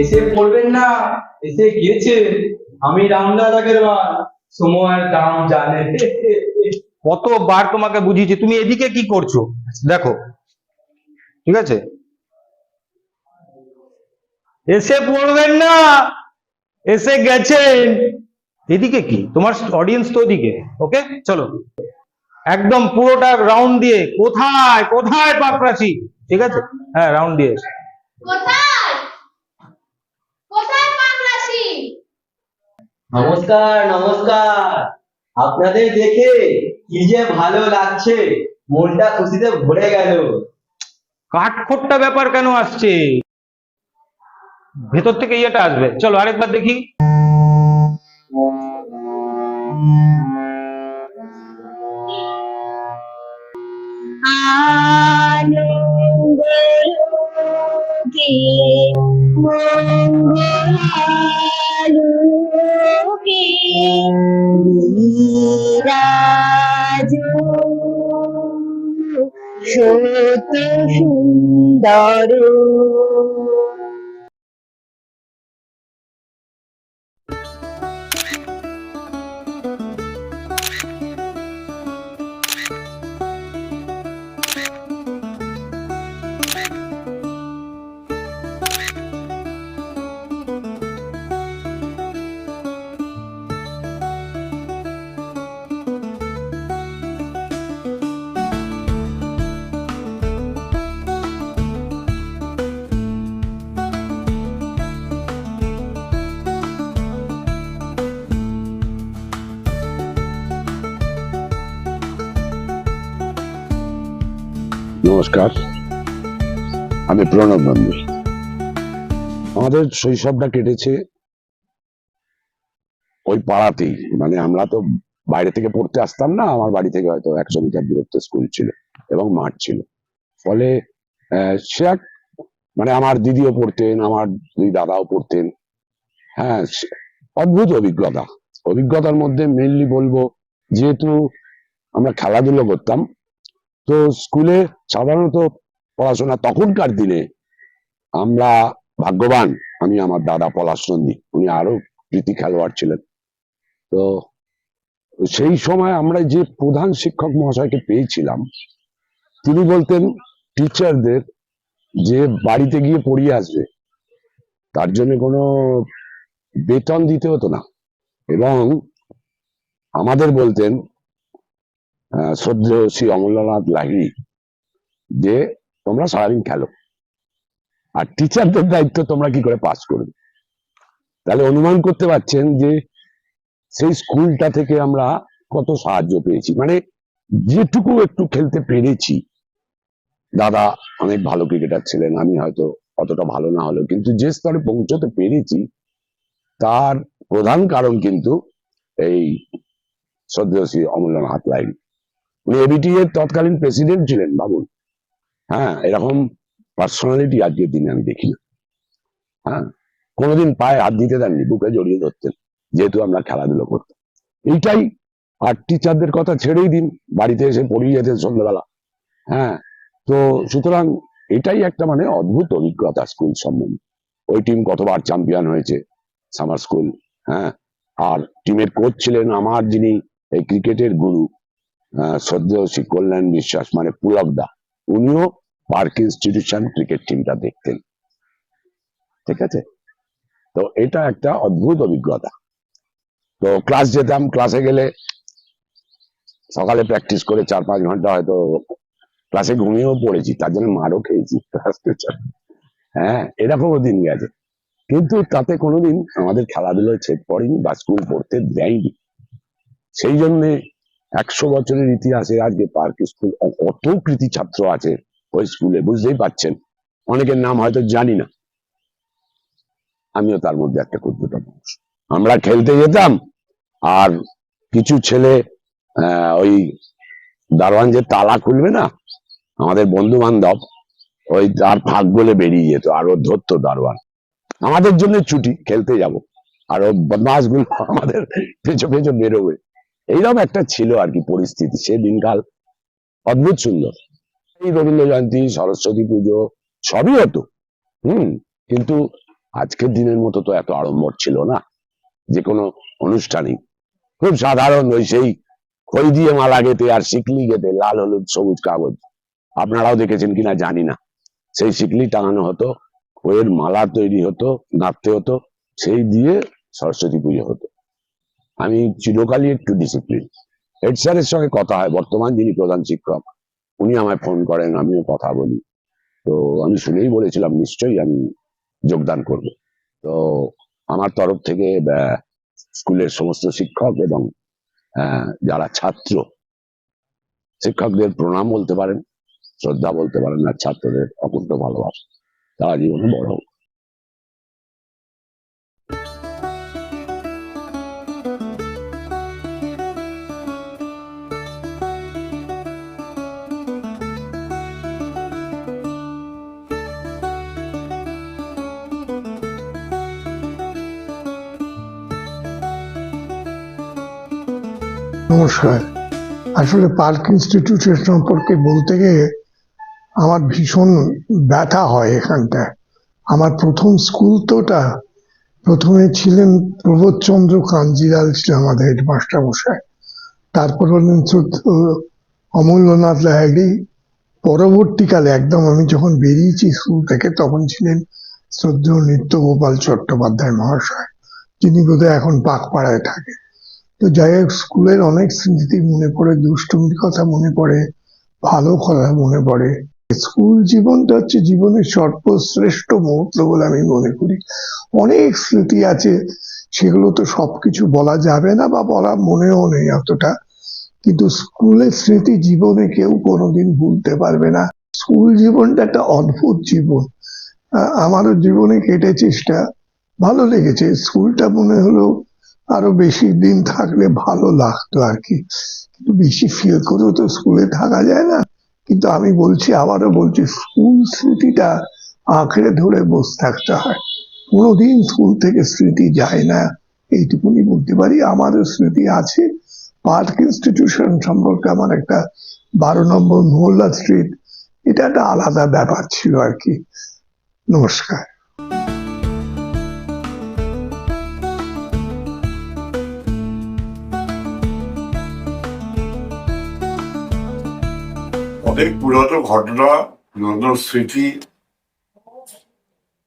E: এসে পড়বেন না, এসে গিয়েছে। আমি রামদাস আগরওয়াল, সময়ের দাম জানে।
K: কতবার তোমাকে বুঝিয়েছি, তুমি এদিকে কি করছো? দেখো, ঠিক আছে? এসে পড়বেন না, এসে গেছেন। এদিকে কি, তোমার অডিয়েন্স তো ওদিকে। ওকে, চলো একদম পুরোটা রাউন্ড দিয়ে। কোথায় কোথায় পাকরাশি? ঠিক আছে, হ্যাঁ, রাউন্ড দিয়ে।
E: নমস্কার নমস্কার, আপনাদের দেখে কি যে ভালো লাগছে, মনটা খুশিতে ভরে গেল।
K: কাঠখোট্টা ব্যাপার কেন আসছে? ভেতর থেকে ইয়েটা আসবে। চলো আরেকবার দেখি।
J: সত্য সুন্দর
L: নমস্কার, আমি প্রণব নন্দী। আমাদের শৈশবটা কেটেছে ওই পাড়াতেই, মানে আমরা তো বাইরে থেকে পড়তে আসতাম না, আমার বাড়ি থেকে হয়তো 100 মিটার দূরত্বে স্কুল ছিল এবং মাঠ ছিল। ফলে সে এক মানে আমার দিদিও পড়তেন, আমার দুই দাদাও পড়তেন। হ্যাঁ, অদ্ভুত অভিজ্ঞতার মধ্যে মেনলি বলবো, যেহেতু আমরা খেলাধুলো করতাম, তো স্কুলে সাধারণত পড়াশোনা তখনকার দিনে আমরা ভাগ্যবান। আমি আমার দাদা পলাশ নন্দী, উনি আরো কৃতি খেলোয়াড় ছিলেন। তো সেই সময় আমরা যে প্রধান শিক্ষক মহাশয়কে পেয়েছিলাম, তিনি বলতেন টিচারদের যে বাড়িতে গিয়ে পড়িয়ে আসবে, তার জন্য কোনো বেতন দিতে হতো না, এবং আমাদের বলতেন শ্রদ্ধেয় শ্রী অমূল্যনাথ লাহিড়ী যে তোমরা সারাদিন খেলো, আর টিচারদের দায়িত্ব তোমরা কি করে পাস করবে। তাহলে অনুমান করতে পারছেন যে সেই স্কুলটা থেকে আমরা কত সাহায্য পেয়েছি, মানে যেটুকু একটু খেলতে পেরেছি। দাদা অনেক ভালো ক্রিকেটার ছিলেন, আমি হয়তো অতটা ভালো না হলেও কিন্তু যে স্তরে পৌঁছতে পেরেছি তার প্রধান কারণ কিন্তু এই শ্রদ্ধেয় শ্রী অমূল্যনাথ লাহিড়ী। উনি এবিটি এর তৎকালীন প্রেসিডেন্ট ছিলেন, ভাবুন। হ্যাঁ, এরকম পার্সোনালিটি আজকের দিনে আমি দেখি না। হ্যাঁ, কোনোদিন পায়ে হাত দিতে দেননি, বুকে জড়িয়ে ধরতেন, যেহেতু আমরা খেলাধুলো করতাম। এইটাই। আর টিচারদের কথা ছেড়েই দিন, বাড়িতে এসে পড়িয়ে যেতেন সন্ধ্যেবেলা। হ্যাঁ, তো সুতরাং এটাই একটা মানে অদ্ভুত অভিজ্ঞতা স্কুল সম্বন্ধে। ওই টিম কতবার চ্যাম্পিয়ন হয়েছে, সামার স্কুল। হ্যাঁ, আর টিমের কোচ ছিলেন আমার যিনি এই ক্রিকেটের গুরু, শ্রদ্ধেয় শ্রী কল্যাণ বিশ্বাস, মানে পুলকদা। উনিও পার্ক ইনস্টিটিউশন ক্রিকেট টিমটা দেখতেন। ঠিক আছে, তো এটা একটা অদ্ভুত অভিজ্ঞতা। তো ক্লাস যেতাম, ক্লাসে গেলে সকালে প্র্যাকটিস করে 4-5 ঘন্টা হয়তো ক্লাসে ঘুমিয়েও পড়েছি, তার জন্য মারও খেয়েছি ক্লাস টিচার। হ্যাঁ, এরকমও দিন গেছে, কিন্তু তাতে কোনোদিন আমাদের খেলাধুলোয় ছেদ পড়েনি বা স্কুল পড়তে দেয়নি। সেই জন্যে 100 বছরের ইতিহাসে আজকে পার্ক স্কুল কত কৃতি ছাত্র আছে ওই স্কুলে, বুঝতেই পারছেন। অনেকের নাম হয়তো জানি না, আমিও তার মধ্যে একটা ক্ষুদ্রতম অংশ। আমরা খেলতে যেতাম, আর কিছু ছেলে ওই দারোয়ান যে তালা খুলবে না, আমাদের বন্ধু বান্ধব, ওই তার ফাঁক বলে বেরিয়ে যেত, আর ও ধরতো দারোয়ান। আমাদের জন্য ছুটি, খেলতে যাব, আর ও বদমাস গুলো আমাদের পেছনে পেছনে বেরোবে। এইরকম একটা ছিল আর কি পরিস্থিতি। সে দিনকাল অদ্ভুত সুন্দর। এই রবীন্দ্র জয়ন্তী, সরস্বতী পুজো সবই হতো। কিন্তু আজকের দিনের মতো তো এত আড়ম্বর ছিল না। যে কোনো অনুষ্ঠানই খুব সাধারণ, ওই সেই খই দিয়ে মালা গেতে আর শিকলি গেতে, লাল হলুদ সবুজ কাগজ, আপনারাও দেখেছেন কিনা জানি না। সেই শিকলি টাঙানো হতো, খইয়ের মালা তৈরি হতো, গাঁথতে হতো, সেই দিয়ে সরস্বতী পুজো হতো। আমি চিরকালই একটু ডিসিপ্লিন। হেড স্যারের সঙ্গে কথা হয়, বর্তমান যিনি প্রধান শিক্ষক, উনি আমায় ফোন করেন, আমিও কথা বলি। তো আমি শুনেই বলেছিলাম নিশ্চয়ই আমি যোগদান করব। তো আমার তরফ থেকে স্কুলের সমস্ত শিক্ষক এবং যারা ছাত্র, শিক্ষকদের প্রণাম বলতে পারেন, শ্রদ্ধা বলতে পারেন, আর ছাত্রদের অকুণ্ঠ ভালোবাসা। তারা জীবনে বড় হোক।
M: নমস্কার। আসলে পার্ক ইনস্টিটিউটের সম্পর্কে বলতে গিয়ে আমার ভীষণ ব্যথা হয় এখানটায়। আমার প্রথম স্কুল তোটা, প্রথমে ছিলেন প্রবোধচন্দ্র কাঞ্জিলাল, ছিলেন আমাদের হেডমাস্টার মশাই। তারপর হলেন অমূল্যনাথ লাহিড়ী। পরবর্তীকালে একদম আমি যখন বেরিয়েছি স্কুল থেকে, তখন ছিলেন শ্রদ্ধেয় নিত্যগোপাল চট্টোপাধ্যায় মহাশয়, যিনি বোধহয় এখন পাকপাড়ায় থাকে। তো যাই হোক, স্কুলের অনেক স্মৃতি মনে পড়ে, দুষ্টুমির কথা মনে পড়ে, ভালো কথা মনে পড়ে। স্কুল জীবনটা হচ্ছে জীবনের সর্বশ্রেষ্ঠ মুহূর্ত বলে আমি মনে করি। অনেক স্মৃতি আছে, সেগুলো তো সবকিছু বলা যাবে না বা বলা মনেও নেই অতটা, কিন্তু স্কুলের স্মৃতি জীবনে কেউ কোনোদিন ভুলতে পারবে না। স্কুল জীবনটা একটা অদ্ভুত জীবন। আমারও জীবনে কেটেছে সেটা ভালো লেগেছে। স্কুলটা মনে হলো আরো বেশি দিন থাকলে ভালো লাগতো আর কি, কিন্তু বেশি ফিল করেও তো স্কুলে থাকা যায় না। কিন্তু আমি বলছি, আবারও বলছি, স্কুল স্মৃতিটা আঁকড়ে ধরে বসে থাকতে হয়। কোনোদিন স্কুল থেকে স্মৃতি যায় না, এইটুকুনি বলতে পারি। আমারও স্মৃতি আছে। পার্ক ইনস্টিটিউশন সম্পর্কে আমার একটা 12 নম্বর মোহল্লা স্ট্রিট, এটা একটা আলাদা ব্যাপার ছিল আর কি। নমস্কার।
L: অনেক পুরানো ঘটনা, পুরানো স্মৃতি।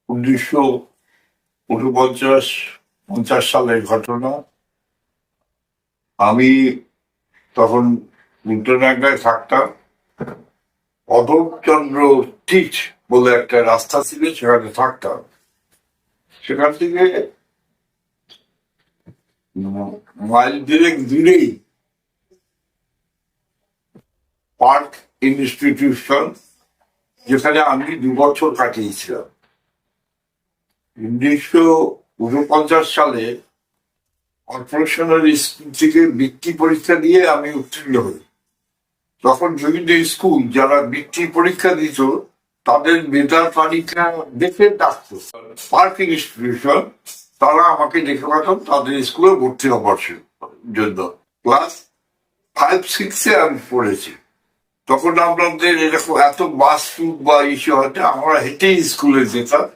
L: 1949 সালের ঘটনা। আমি তখন উল্টোডাঙ্গায় থাকতাম। অধমচন্দ্র স্ট্রিট বলে একটা রাস্তা ছিল, সেখানে থাকতাম। সেখান থেকে মাইল দূরেই পার্ক ইনস্টিটিউশন, যেখানে আমি 2 বছর কাটিয়েছিলাম। 1949 সালে কর্পোরেশনের স্কুল থেকে বৃত্তি পরীক্ষা দিয়ে আমি উত্তীর্ণ হই। তখন বিভিন্ন স্কুল যারা বৃত্তি পরীক্ষা দিত তাদের মেধা তালিকা দেখে ডাকত। পার্ক ইনস্টিটিউশন তারা আমাকে দেখে পাঠান তাদের স্কুলে ভর্তি হবার জন্য। ক্লাস 5-6 আমি পড়েছি। তখন আমাদের এরকম এত বাস রুট বা ইস্যু হয়তো, আমরা হেঁটেই স্কুলে যেতাম।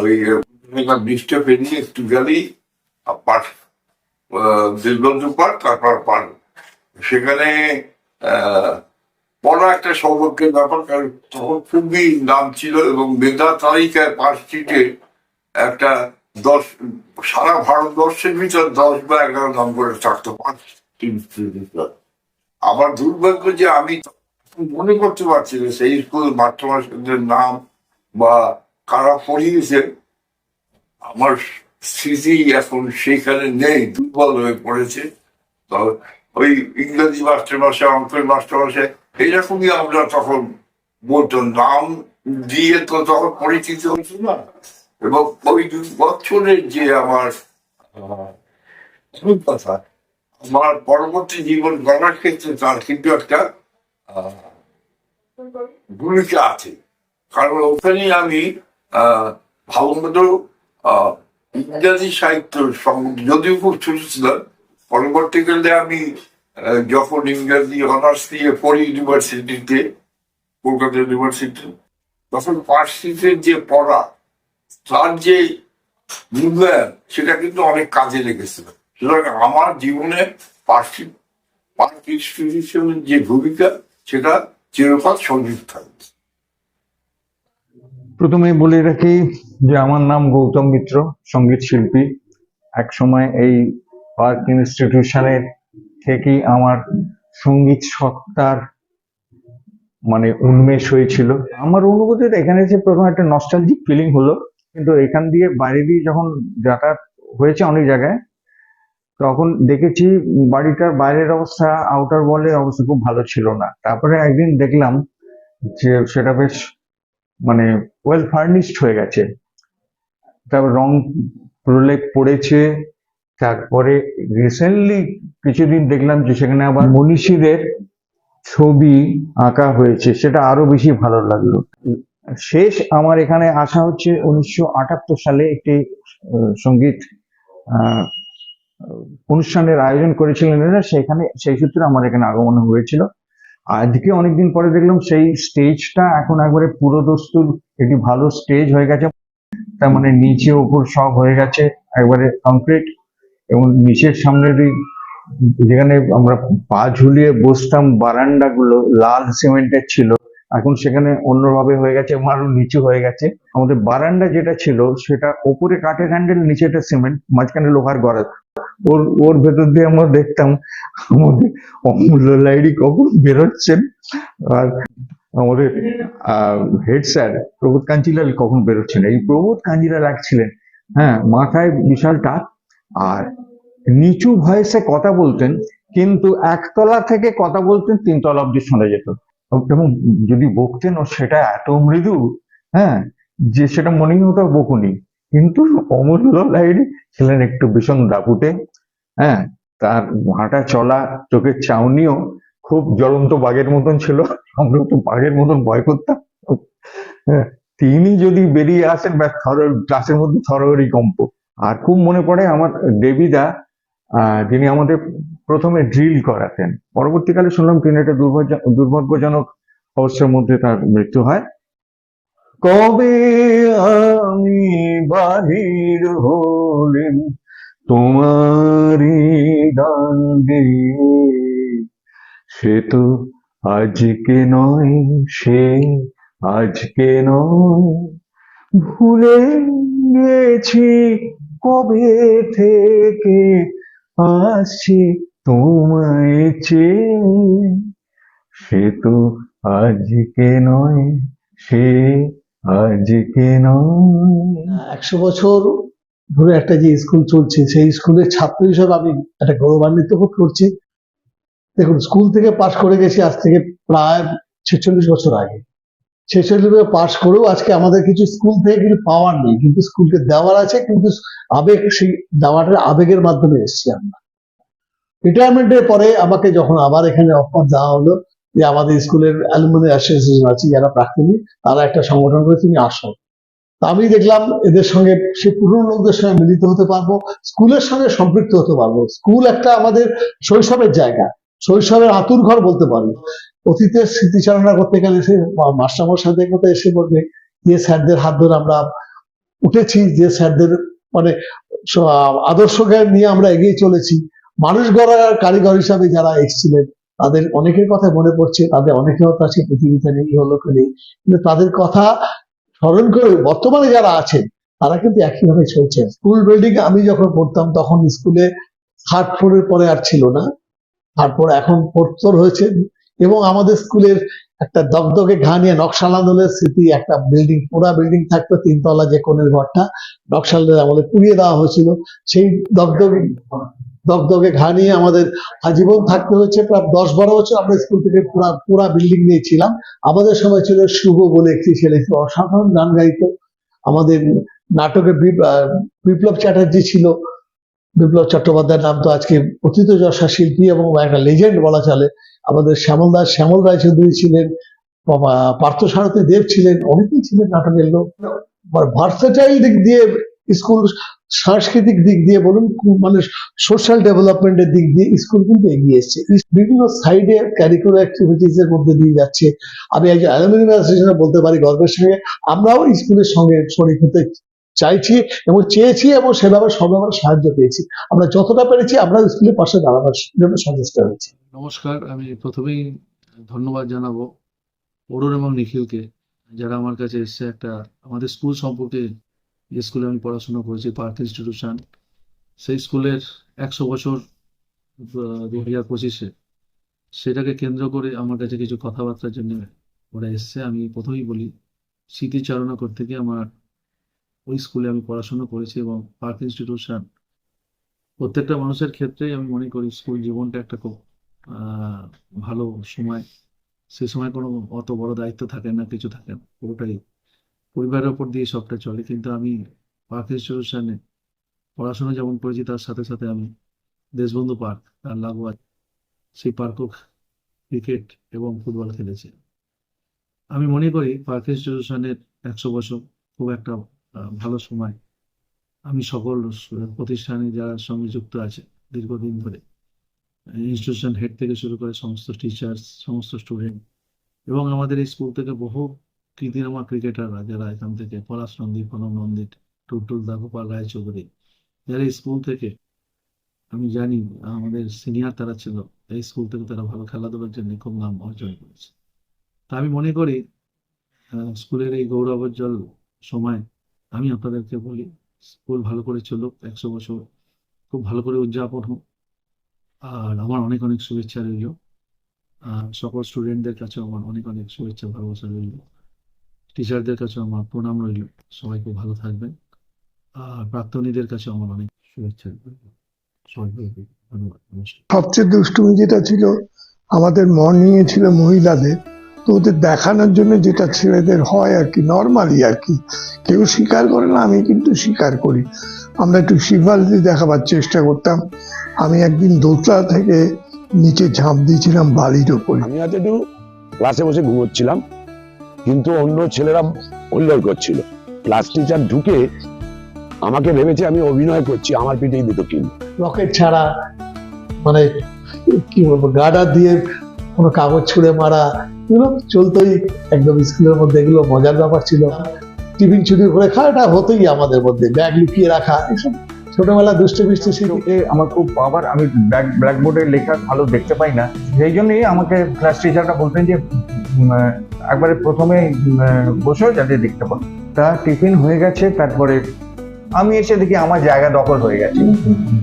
L: ওই বৃষ্টি পেরিয়ে একটু গেলেই দিলবন্ধু পার্ক, তারপর পার্ক। সেখানে পড়া একটা সৌভাগ্যের ব্যাপার, কারণ তখন খুবই নাম ছিল এবং মেধা তালিকায় পার্ক স্ট্রিটে একটা 10, সারা ভারতবর্ষের ভিতর 10 বা 11 নম্বরে থাকতো পার্ক ইনস্টিটিউশন। আমার দুর্ভাগ্য যে আমি মনে করতে পারছি না সেই স্কুল মাস্টারমশাইদের নাম বা কারা পড়িয়েছে। আমার স্মৃতি এখন সেখানে নেই, দুর্বল হয়ে পড়েছে। তো ওই ইংরেজি মাস্টারমশাই, অঙ্কের মাস্টারমশাই, এইরকমই আমরা তখন বলতো, নাম দিয়ে তো তখন পরিচিত হতো না। এবং ওই 2 বছরের যে আমার কথা, আমার পরবর্তী জীবন গড়ার ক্ষেত্রে তার কিন্তু একটা ভূমিকা আছে। কারণ ওখানেই আমি ভালো মতো ইংরাজি সাহিত্য, যদিও খুব ছোট ছিলাম, পরবর্তীকালে আমি যখন ইংরাজি অনার্স নিয়ে পড়ি ইউনিভার্সিটিতে, কলকাতা ইউনিভার্সিটি, তখন পার্সিটের যে পড়া, তার যে মূল্যায়ন, সেটা কিন্তু অনেক কাজে লেগেছিল। সুতরাং আমার জীবনে পার্ক ইনস্টিটিউশনের যে ভূমিকা, সেটা চিরকাল সঞ্জীব থাকবে।
K: প্রথমে বলে রাখি যে আমার নাম গৌতম মিত্র, সঙ্গীত শিল্পী। এক সময় এই পার্ক ইনস্টিটিউশনের থেকেই আমার সঙ্গীত সত্তার মানে উন্মেষ হয়েছিল। আমার অনুভূতিতে এখানে যে প্রথম একটা নস্টালজিক ফিলিং হলো, কিন্তু এখান দিয়ে বাইরে দিয়ে যখন যাতায়াত হয়েছে অনেক জায়গায়, তখন দেখেছি বাড়িটার বাইরের অবস্থা, আউটার ওয়ালের অবস্থা খুব ভালো ছিল না। তারপরে একদিন দেখলাম যে সেটা বেশ মানে ওয়েল ফার্নিশড হয়ে গেছে, তারপর রং প্রলেপ পড়েছে। তারপরে রিসেন্টলি কিছুদিন দেখলাম যে সেখানে আবার মনীষীদের ছবি আঁকা হয়েছে, সেটা আরো বেশি ভালো লাগলো। শেষ আমার এখানে আসা হচ্ছে 1978 সালে একটি সঙ্গীত অনুষ্ঠানের আয়োজন করেছিলেন এরা, সেখানে সেই সূত্রে আমার এখানে আগমন হয়েছিল। আজকে অনেকদিন পরে দেখলাম সেই স্টেজটা এখন একবারে পুরোদস্তুর একটি ভালো স্টেজ হয়ে গেছে। তার মানে নিচে উপর সব হয়ে গেছে একবারে কংক্রিট, এবং নিচের সামনের যেখানে আমরা পা ঝুলিয়ে বসতাম বারান্দাগুলো লাল সিমেন্টের ছিল, এখন সেখানে অন্যভাবে হয়ে গেছে, আরো নিচু হয়ে গেছে। আমাদের বারান্দা যেটা ছিল সেটা ওপরে কাঠের হ্যান্ডেল, নিচেটা সিমেন্ট, মাঝখানে লোহার গড়া। ওর ভেতর দিয়ে আমরা দেখতাম আমাদের অমূল্য লাইড়ি কখন বেরোচ্ছেন, আর আমাদের হেড স্যার প্রবোধ কাঞ্জিলাল কখন বেরোচ্ছেন। এই প্রবোধ কাঞ্জিলাল এক ছিলেন, হ্যাঁ, মাথায় বিশাল টাক, আর নিচু ভয়েসে কথা বলতেন, কিন্তু একতলা থেকে কথা বলতেন 3 তলা অব্দি শোনা যেত।
B: এবং যদি বকতেন সেটা এত মৃদু, হ্যাঁ, যে সেটা মনেই হতো বকুনি। কিন্তু অমূল্য লাহিড়ী ছিলেন একটু ভীষণ দাপুটে, হ্যাঁ, তার হাঁটা চলা, চোখের চাউনিও খুব জ্বলন্ত বাঘের মতন ছিল। আমরা তো বাঘের মতন ভয় করতাম। হ্যাঁ, তিনি যদি বেরিয়ে আসেন বা ক্লাসের মধ্যে থরহরি কম্প। আর খুব মনে পড়ে আমার দেবীদা, যিনি আমাদের প্রথমে ড্রিল করাতেন। পরবর্তীকালে শুনলাম তিনি একটা দুর্ভাগ্যজনক অবস্থার মধ্যে তার মৃত্যু হয়। কবে আমি বাহির হলেন তোমারি গান গেয়ে, সে তো আজকে নয়, সে আজকে নয়, ভুলে গেছি কবে থেকে আসছি তোমায় চেয়ে, সে তো আজকে নয়, সে আজকে নয়।
M: 100 বছর ধরে একটা যে স্কুল চলছে, সেই স্কুলের ছাত্র হিসেবে আমি একটা গৌরবান্বিত বোধ করছি। দেখুন, স্কুল থেকে পাশ করে গেছি আজ থেকে প্রায় 46 বছর আগে। 46 পাশ করেও আজকে আমাদের কিছু স্কুল থেকে কিছু পাওয়ার নেই, কিন্তু স্কুলকে দেওয়ার আছে, কিন্তু আবেগ, সেই দেওয়াটা আবেগের মাধ্যমে এসেছি আমরা। রিটায়ারমেন্টের পরে আমাকে যখন আবার এখানে অফার দেওয়া হলো যে আমাদের স্কুলের অ্যালুমিনি অ্যাসোসিয়েশন আছে, যারা প্রাক্তনী, তারা একটা সংগঠন করে তুমি আসো। তা আমি দেখলাম এদের সঙ্গে, সে পুরনো লোকদের সঙ্গে মিলিত হতে পারবো, স্কুলের সঙ্গে সম্পৃক্ত হতে পারবো। স্কুল একটা আমাদের শৈশবের জায়গা, শৈশবের আতুর ঘর বলতে পারি। অতীতের স্মৃতিচারণা করতে গেলে সে মাস্টারমশাইদের কথা এসে বলবে যে স্যারদের হাত ধরে আমরা উঠেছি, যে স্যারদের মানে আদর্শকে নিয়ে আমরা এগিয়ে চলেছি। মানুষ গড়ার কারিগর হিসাবে যারা এসেছিলেন, তাদের অনেকের কথা মনে পড়ছে, তাদের অনেকে হয়তো আছে পৃথিবীতে নেই, হলো নেই, কিন্তু তাদের কথা স্মরণ করে বর্তমানে যারা আছেন তারা কিন্তু একইভাবে চলছে। স্কুল বিল্ডিং আমি যখন পড়তাম তখন স্কুলে 3rd ফ্লোরের পরে আর ছিল না, তারপর এখন 4th ফ্লোর হয়েছে। এবং আমাদের স্কুলের একটা দগদগে ঘানিয়ে নকশালাদলের স্মৃতি, একটা বিল্ডিং, পুরা বিল্ডিং থাকতো, 3 তলা যে কোণের ঘরটা নকশালের আমলে পুড়িয়ে দেওয়া হয়েছিল। সেই দগদগে ঘানিয়ে আমাদের আজীবন থাকতে হয়েছে। প্রায় 10-12 বছর আমরা স্কুল থেকে পুরা বিল্ডিং নিয়েছিলাম। আমাদের সময় ছিল শুভ বলে একটি ছেলে, অসাধারণ গান গাইতো। আমাদের নাটকে বিপ্লব চ্যাটার্জি ছিল, বিপ্লব চট্টোপাধ্যায়ের নাম তো আজকে অতীত যশা শিল্পী এবং একটা লেজেন্ড বলা চলে। আমাদের শ্যামল রায়চৌধুরী ছিলেন, পার্থসারথী দেব ছিলেন, অনেকেই ছিলেন নাটকের লোক। ভার্সেটাইল দিক দিয়ে স্কুল, সাংস্কৃতিক দিক দিয়ে বলুন, মানে সোশ্যাল ডেভেলপমেন্টের দিক দিয়ে স্কুল কিন্তু এগিয়ে এসছে। বিভিন্ন সাইডে ক্যারিকুলার অ্যাক্টিভিটিস এর মধ্যে দিয়ে যাচ্ছে। আমি একজন অ্যালুমিনি অ্যাসোসিয়েশনে বলতে পারি গর্বের সঙ্গে, আমরাও স্কুলের সঙ্গে শরীক হতে চাইছি এবং চেয়েছি, এবং সেভাবে সবাই আমরা সাহায্য পেয়েছি। আমরা যতটা পেরেছি আমরা স্কুলের পাশে দাঁড়াবার জন্য সচেষ্ট হয়েছি।
N: নমস্কার, আমি প্রথমেই ধন্যবাদ জানাবো অরুণ এবং নিখিলকে, যারা আমার কাছে এসছে একটা আমাদের স্কুল সম্পর্কে, যে স্কুলে আমি পড়াশোনা করেছি পার্ক ইনস্টিটিউশন, সেই স্কুলের 100 বছর 2025-এ, সেটাকে কেন্দ্র করে আমার কাছে কিছু কথাবার্তার জন্য ওরা এসছে। আমি প্রথমেই বলি, স্মৃতিচারণা করতে গিয়ে আমার ওই স্কুলে আমি পড়াশোনা করেছি, এবং পার্ক ইনস্টিটিউশন প্রত্যেকটা মানুষের ক্ষেত্রেই আমি মনে করি স্কুল জীবনটা একটা খুব ভালো সময়। সে সময় কোনো অত বড় দায়িত্ব থাকে না, কিছু থাকে না, পুরোটাই পরিবারের ওপর দিয়ে সবটা চলে। কিন্তু আমি পার্ক ইনস্টিটিউশনে পড়াশোনা যেমন করেছি, তার সাথে সাথে আমি দেশবন্ধু পার্ক, তার লাগোয়া সেই পার্কও ক্রিকেট এবং ফুটবল খেলেছি। আমি মনে করি পার্ক ইনস্টিটিউশনের 100 বছর খুব একটা ভালো সময়। আমি সকল প্রতিষ্ঠানে যারা সঙ্গে যুক্ত আছে দীর্ঘদিন ধরে, ইনস্টিটিউশন হেড থেকে শুরু করে সমস্ত টিচার্স, সমস্ত স্টুডেন্ট, এবং আমাদের এই স্কুল থেকে বহু কৃতিনামা ক্রিকেটাররা যারা এখান থেকে, পলাশ নন্দী, প্রণব নন্দী, টুলটুল দা, গোপাল রায়চৌধুরী, যারা এই স্কুল থেকে, আমি জানি আমাদের সিনিয়র তারা ছিল, এই স্কুল থেকে তারা ভালো খেলাধুলার জন্য খুব নাম অর্জন করেছে। তা আমি মনে করি স্কুলের এই গৌরবোজ্জ্বল সময় আমি আপনাদেরকে বলি, স্কুল ভালো করে চলুক, 100 বছর খুব ভালো করে উদযাপন হোক। আর আমার অনেক অনেক শুভেচ্ছা রইল। সকল স্টুডেন্টদের কাছে আমার অনেক অনেক শুভেচ্ছা, ভালোবাসা রইল। টিচারদের কাছে আমার প্রণাম রইল, সবাই খুব ভালো থাকবেন। আর প্রাক্তনীদের কাছে আমার অনেক শুভেচ্ছা রইল। সবাইকে ধন্যবাদ, নমস্কার।
M: সবচেয়ে দুষ্টুমি যেটা ছিল, আমাদের মর্নিং এ ছিল মহিলাদের, তো ওদের দেখানোর জন্য যেটা ছেলেদের হয় আর কি, নর্মালি আর কি, কেউ স্বীকার করে না, আমি কিন্তু স্বীকার করি। আমরা একটু শিবালদি দেখাবার চেষ্টা করতাম। আমি একদিন দোতলা থেকে নিচে ঝাঁপ দিয়েছিলাম বালির ওপরে।
L: আমি হয়তো একটু ক্লাসে বসে ঘুমোচ্ছিলাম, কিন্তু অন্য ছেলেরা হল্লোড় করছিল। ক্লাস টিচার ঢুকে আমাকে ভেবেছে আমি অভিনয় করছি, আমার পিঠেই দুটো কিল।
O: রকেট ছাড়া, মানে কি বলবো, গার্ডার দিয়ে কোনো কাগজ ছুঁড়ে মারা, এগুলো চলতোই একদম স্কুলের মধ্যে। এগুলো মজার ব্যাপার ছিল। টিফিন চুরি করে খাওয়াটা হতোই আমাদের মধ্যে, ব্যাগ লুকিয়ে রাখা, এসব ছোটবেলা দুষ্টু মিষ্টি স্মৃতি।
K: আমার খুব আবার আমি ব্ল্যাকবোর্ডে লেখা ভালো দেখতে পাই না, সেই জন্যই আমাকে ক্লাস টিচারটা বলতেন যে একবারে প্রথমে বসেও যাতে দেখতে পাবো। তা টিফিন হয়ে গেছে, তারপরে আমি এসে দেখি আমার জায়গা দখল হয়ে গেছে।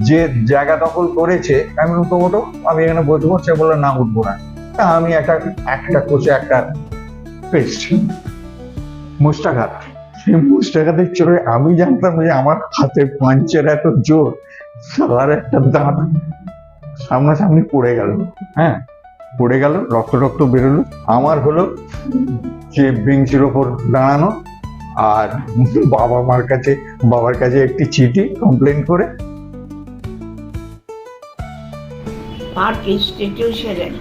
K: যে জায়গা দখল করেছে আমি বলতো ওঠো, আমি এখানে বসবো, সে বললো না উঠবো না। তা আমি একটা কোচে একটা পেস্ট মুষ্টাঘাত, সেই মুষ্টাঘাতের চোরে আমি জানতাম যে আমার হাতের পাঞ্চের এত জোর, আর একটা দাঁত সামনাসামনি পড়ে গেল। হ্যাঁ, পড়ে গেল, রক্ত বেরোলো। আমার হলো যে বেঞ্চের ওপর দাঁড়ানো, আর বাবার কাছে একটি চিঠি কমপ্লেন করে।
P: পার্ক ইনস্টিটিউশনের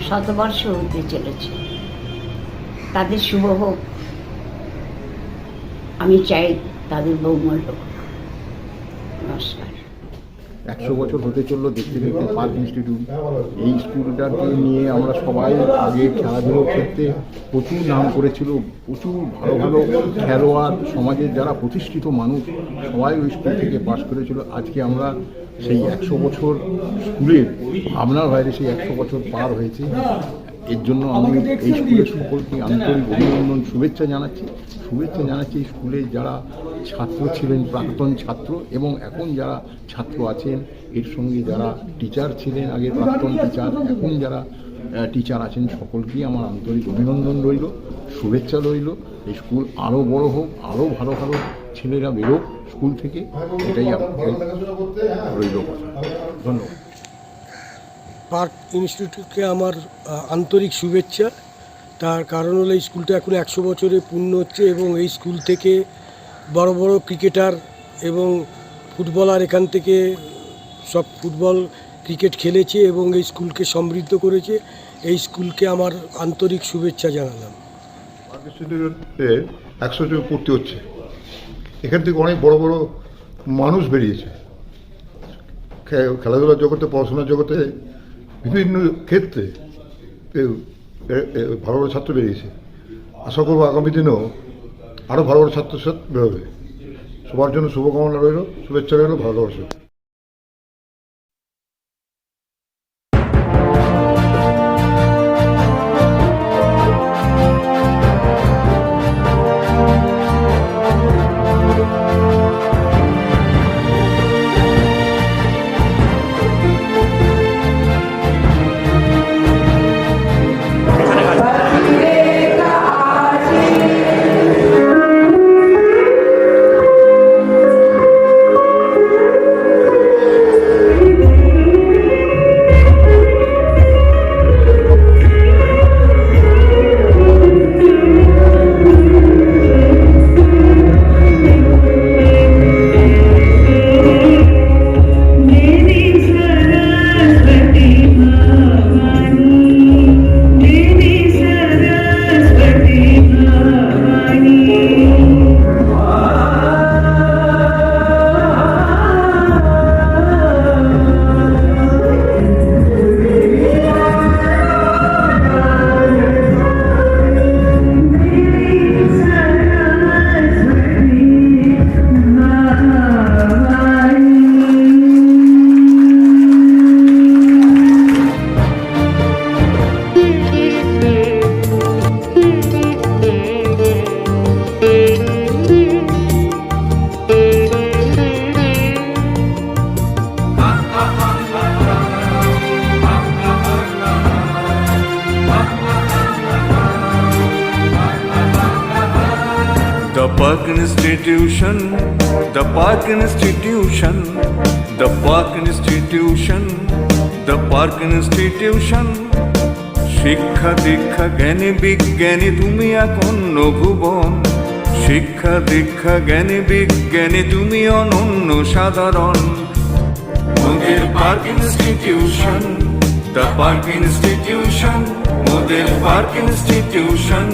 P: শতবর্ষ হতে চলেছে, তাদের শুভ হোক। আমি চাই তাদের বহুমূল্য হোক। নমস্কার।
Q: 100 বছর হতে চললো দেখতে দেখতে পার্ক ইনস্টিটিউট। এই স্কুলটাকে নিয়ে আমরা সবাই আগে খেলাধুলোর ক্ষেত্রে প্রচুর নাম করেছিল, প্রচুর ভালো ভালো খেলোয়াড়, সমাজের যারা প্রতিষ্ঠিত মানুষ সবাই ওই স্কুল থেকে পাশ করেছিল। আজকে আমরা সেই 100 বছর স্কুলের ভাবনার বাইরে সেই 100 বছর পার হয়েছে। এর জন্য আমি এই স্কুলের সকলকে আন্তরিক অভিনন্দন, শুভেচ্ছা জানাচ্ছি। এই স্কুলে যারা ছাত্র ছিলেন, প্রাক্তন ছাত্র, এবং এখন যারা ছাত্র আছেন, এর সঙ্গে যারা টিচার ছিলেন, আগের প্রাক্তন টিচার, এখন যারা টিচার আছেন, সকলকেই আমার আন্তরিক অভিনন্দন রইল, শুভেচ্ছা রইল। এই স্কুল আরও বড় হোক, আরও ভালো ভালো ছেলেরা বেরোক স্কুল থেকে, এটাই রইল কথা। ধন্যবাদ।
R: পার্ক ইনস্টিটিউটকে আমার আন্তরিক শুভেচ্ছা। তার কারণ হলো এই স্কুলটা এখন 100 বছরে পূর্ণ হচ্ছে, এবং এই স্কুল থেকে বড় বড় ক্রিকেটার এবং ফুটবলার এখান থেকে সব ফুটবল ক্রিকেট খেলেছে এবং এই স্কুলকে সমৃদ্ধ করেছে। এই স্কুলকে আমার আন্তরিক শুভেচ্ছা জানালাম।
Q: পার্ক ইনস্টিটিউটে 100 জন পড়তে হচ্ছে, এখান থেকে অনেক বড় বড় মানুষ বেরিয়েছে খেলাধুলার জগতে, পড়াশোনার জগতে, বিভিন্ন ক্ষেত্রে ভালো ভালো ছাত্র বেরিয়েছে। আশা করবো আগামী দিনেও আরও ভালো ভালো ছাত্র বেরোবে। সবার জন্য শুভকামনা রইল, শুভেচ্ছা রইল, ভালোবাসা।
D: The Park Institution, the Park Institution, the Park Institution, the Park Institution, শিক্ষা দীক্ষা জ্ঞানে বিজ্ঞানে তুমি এক অন্য ভুবন, শিক্ষা দীক্ষা জ্ঞানে বিজ্ঞানে তুমি অনন্য সাধারণ। মোদের park institution, the park institution, মোদের পার্ক ইনস্টিটিউশন।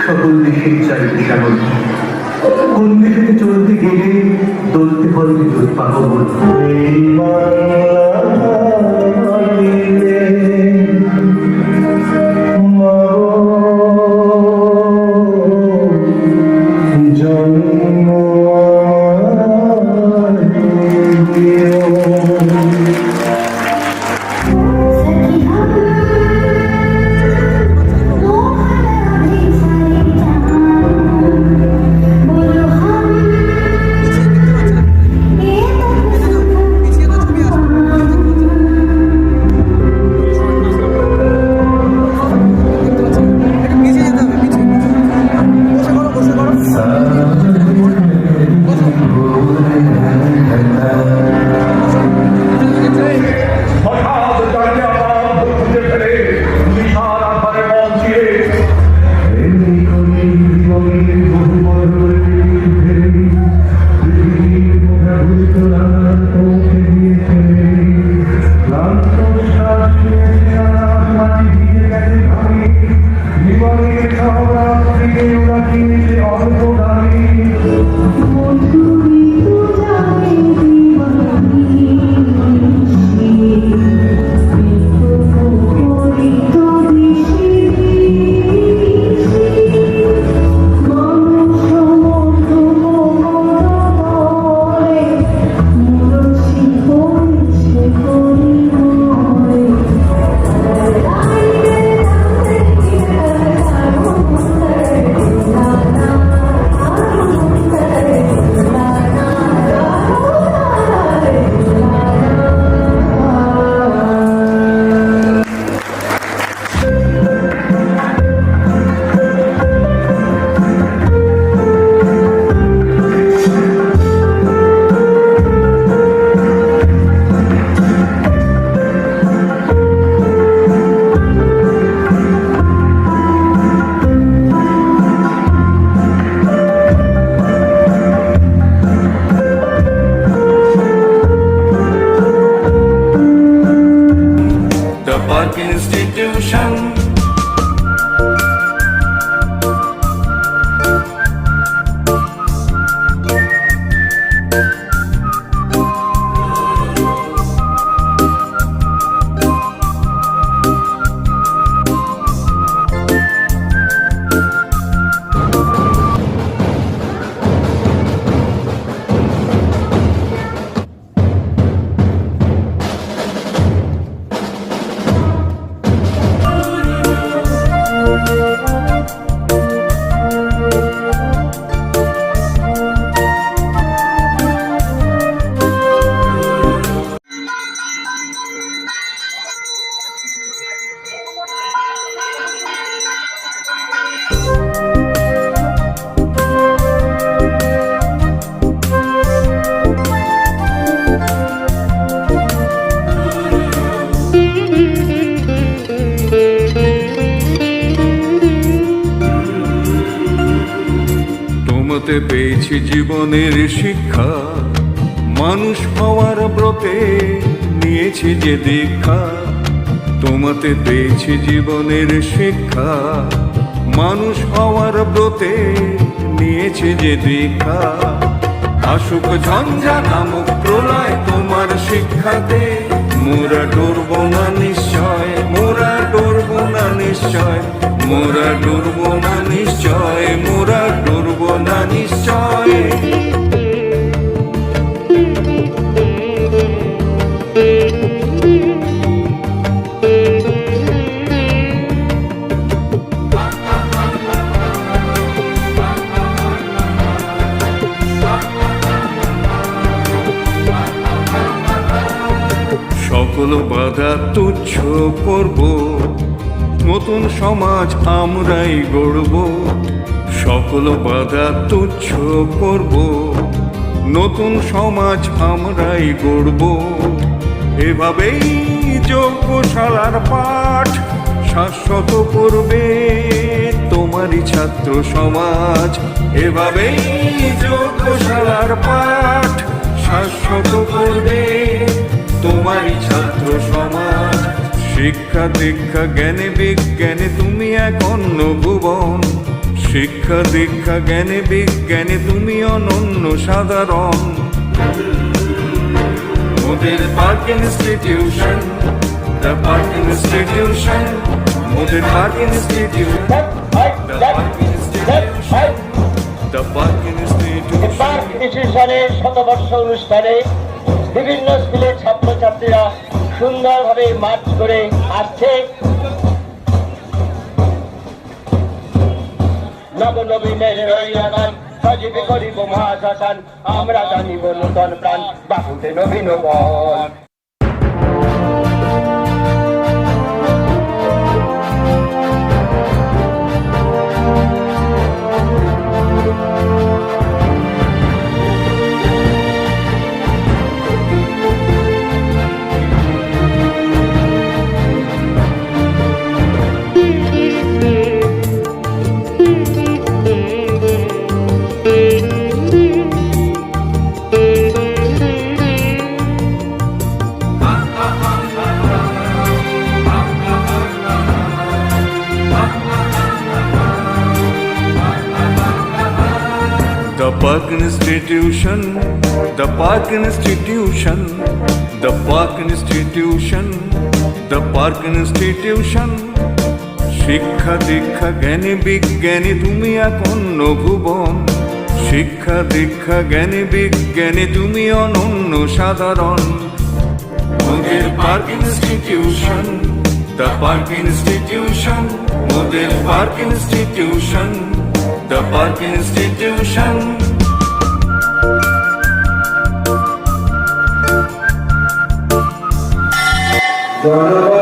S: সকল দেশের চাইতে সাগর, কোন দেশে চলতে গেলে দলতে ফলতে জোর পাগল।
D: ইনস্টিটিউশন। তোমাতে পেয়েছি জীবনের শিক্ষা, মানুষ হওয়ার ব্রতে নিয়েছি যে দীক্ষা। তোমাতে পেয়েছি জীবনের শিক্ষা, মানুষ হওয়ার ব্রতে নিয়েছি যে দীক্ষা। আসুক ঝঞ্ঝা নামক প্রলয় তোমার শিক্ষাতে, মোরা ডরব না নিশ্চয়, মোরা ডরব না নিশ্চয়, মোরা ডরব না নিশ্চয়, মোরা ডরব না নিশ্চয়। সকল বাধা তুচ্ছ করব, নতুন সমাজ আমরাই গড়ব। সকল বাধা তুচ্ছ করব, নতুন সমাজ আমরাই গড়ব। এভাবেই যোগ্যশালার পাঠ শাশ্বত করবে তোমারই ছাত্র সমাজ। এভাবেই যোগ্যশালার পাঠ শাশ্বত করবে তোমারই ছাত্র সমাজ। শিক্ষা দীক্ষা জ্ঞানে বিজ্ঞানে তুমি এক অন্য ভুবন। শিক্ষা দীক্ষা জ্ঞানে বিজ্ঞানে তুমি অনন্য সাধারণ। মোদের park institution, the park institution, মোদের park institution, the park institution, the park institution.
T: Park ইনস্টিটিউশনের শতবর্ষ অনুষ্ঠানে বিভিন্ন স্কুলের ছাত্রছাত্রীরা সুন্দরভাবে মার্চ করে আসছে। নবনবীনের রইয়াগান সজীবে করিব মহাশ্মশান, আমরা জানিব নূতন প্রাণ বাহুতে নবীন বল।
D: The Park Institution, the Park Institution, the Park Institution, the Park Institution। শিক্ষা দীক্ষা জ্ঞানে বিজ্ঞানে তুমি এক অন্য ভুবন। শিক্ষা দীক্ষা জ্ঞানে বিজ্ঞানে তুমি অনন্য সাধারণ। মোদের park institution, the park institution, মোদের park institution, the park institution.
T: জনগণ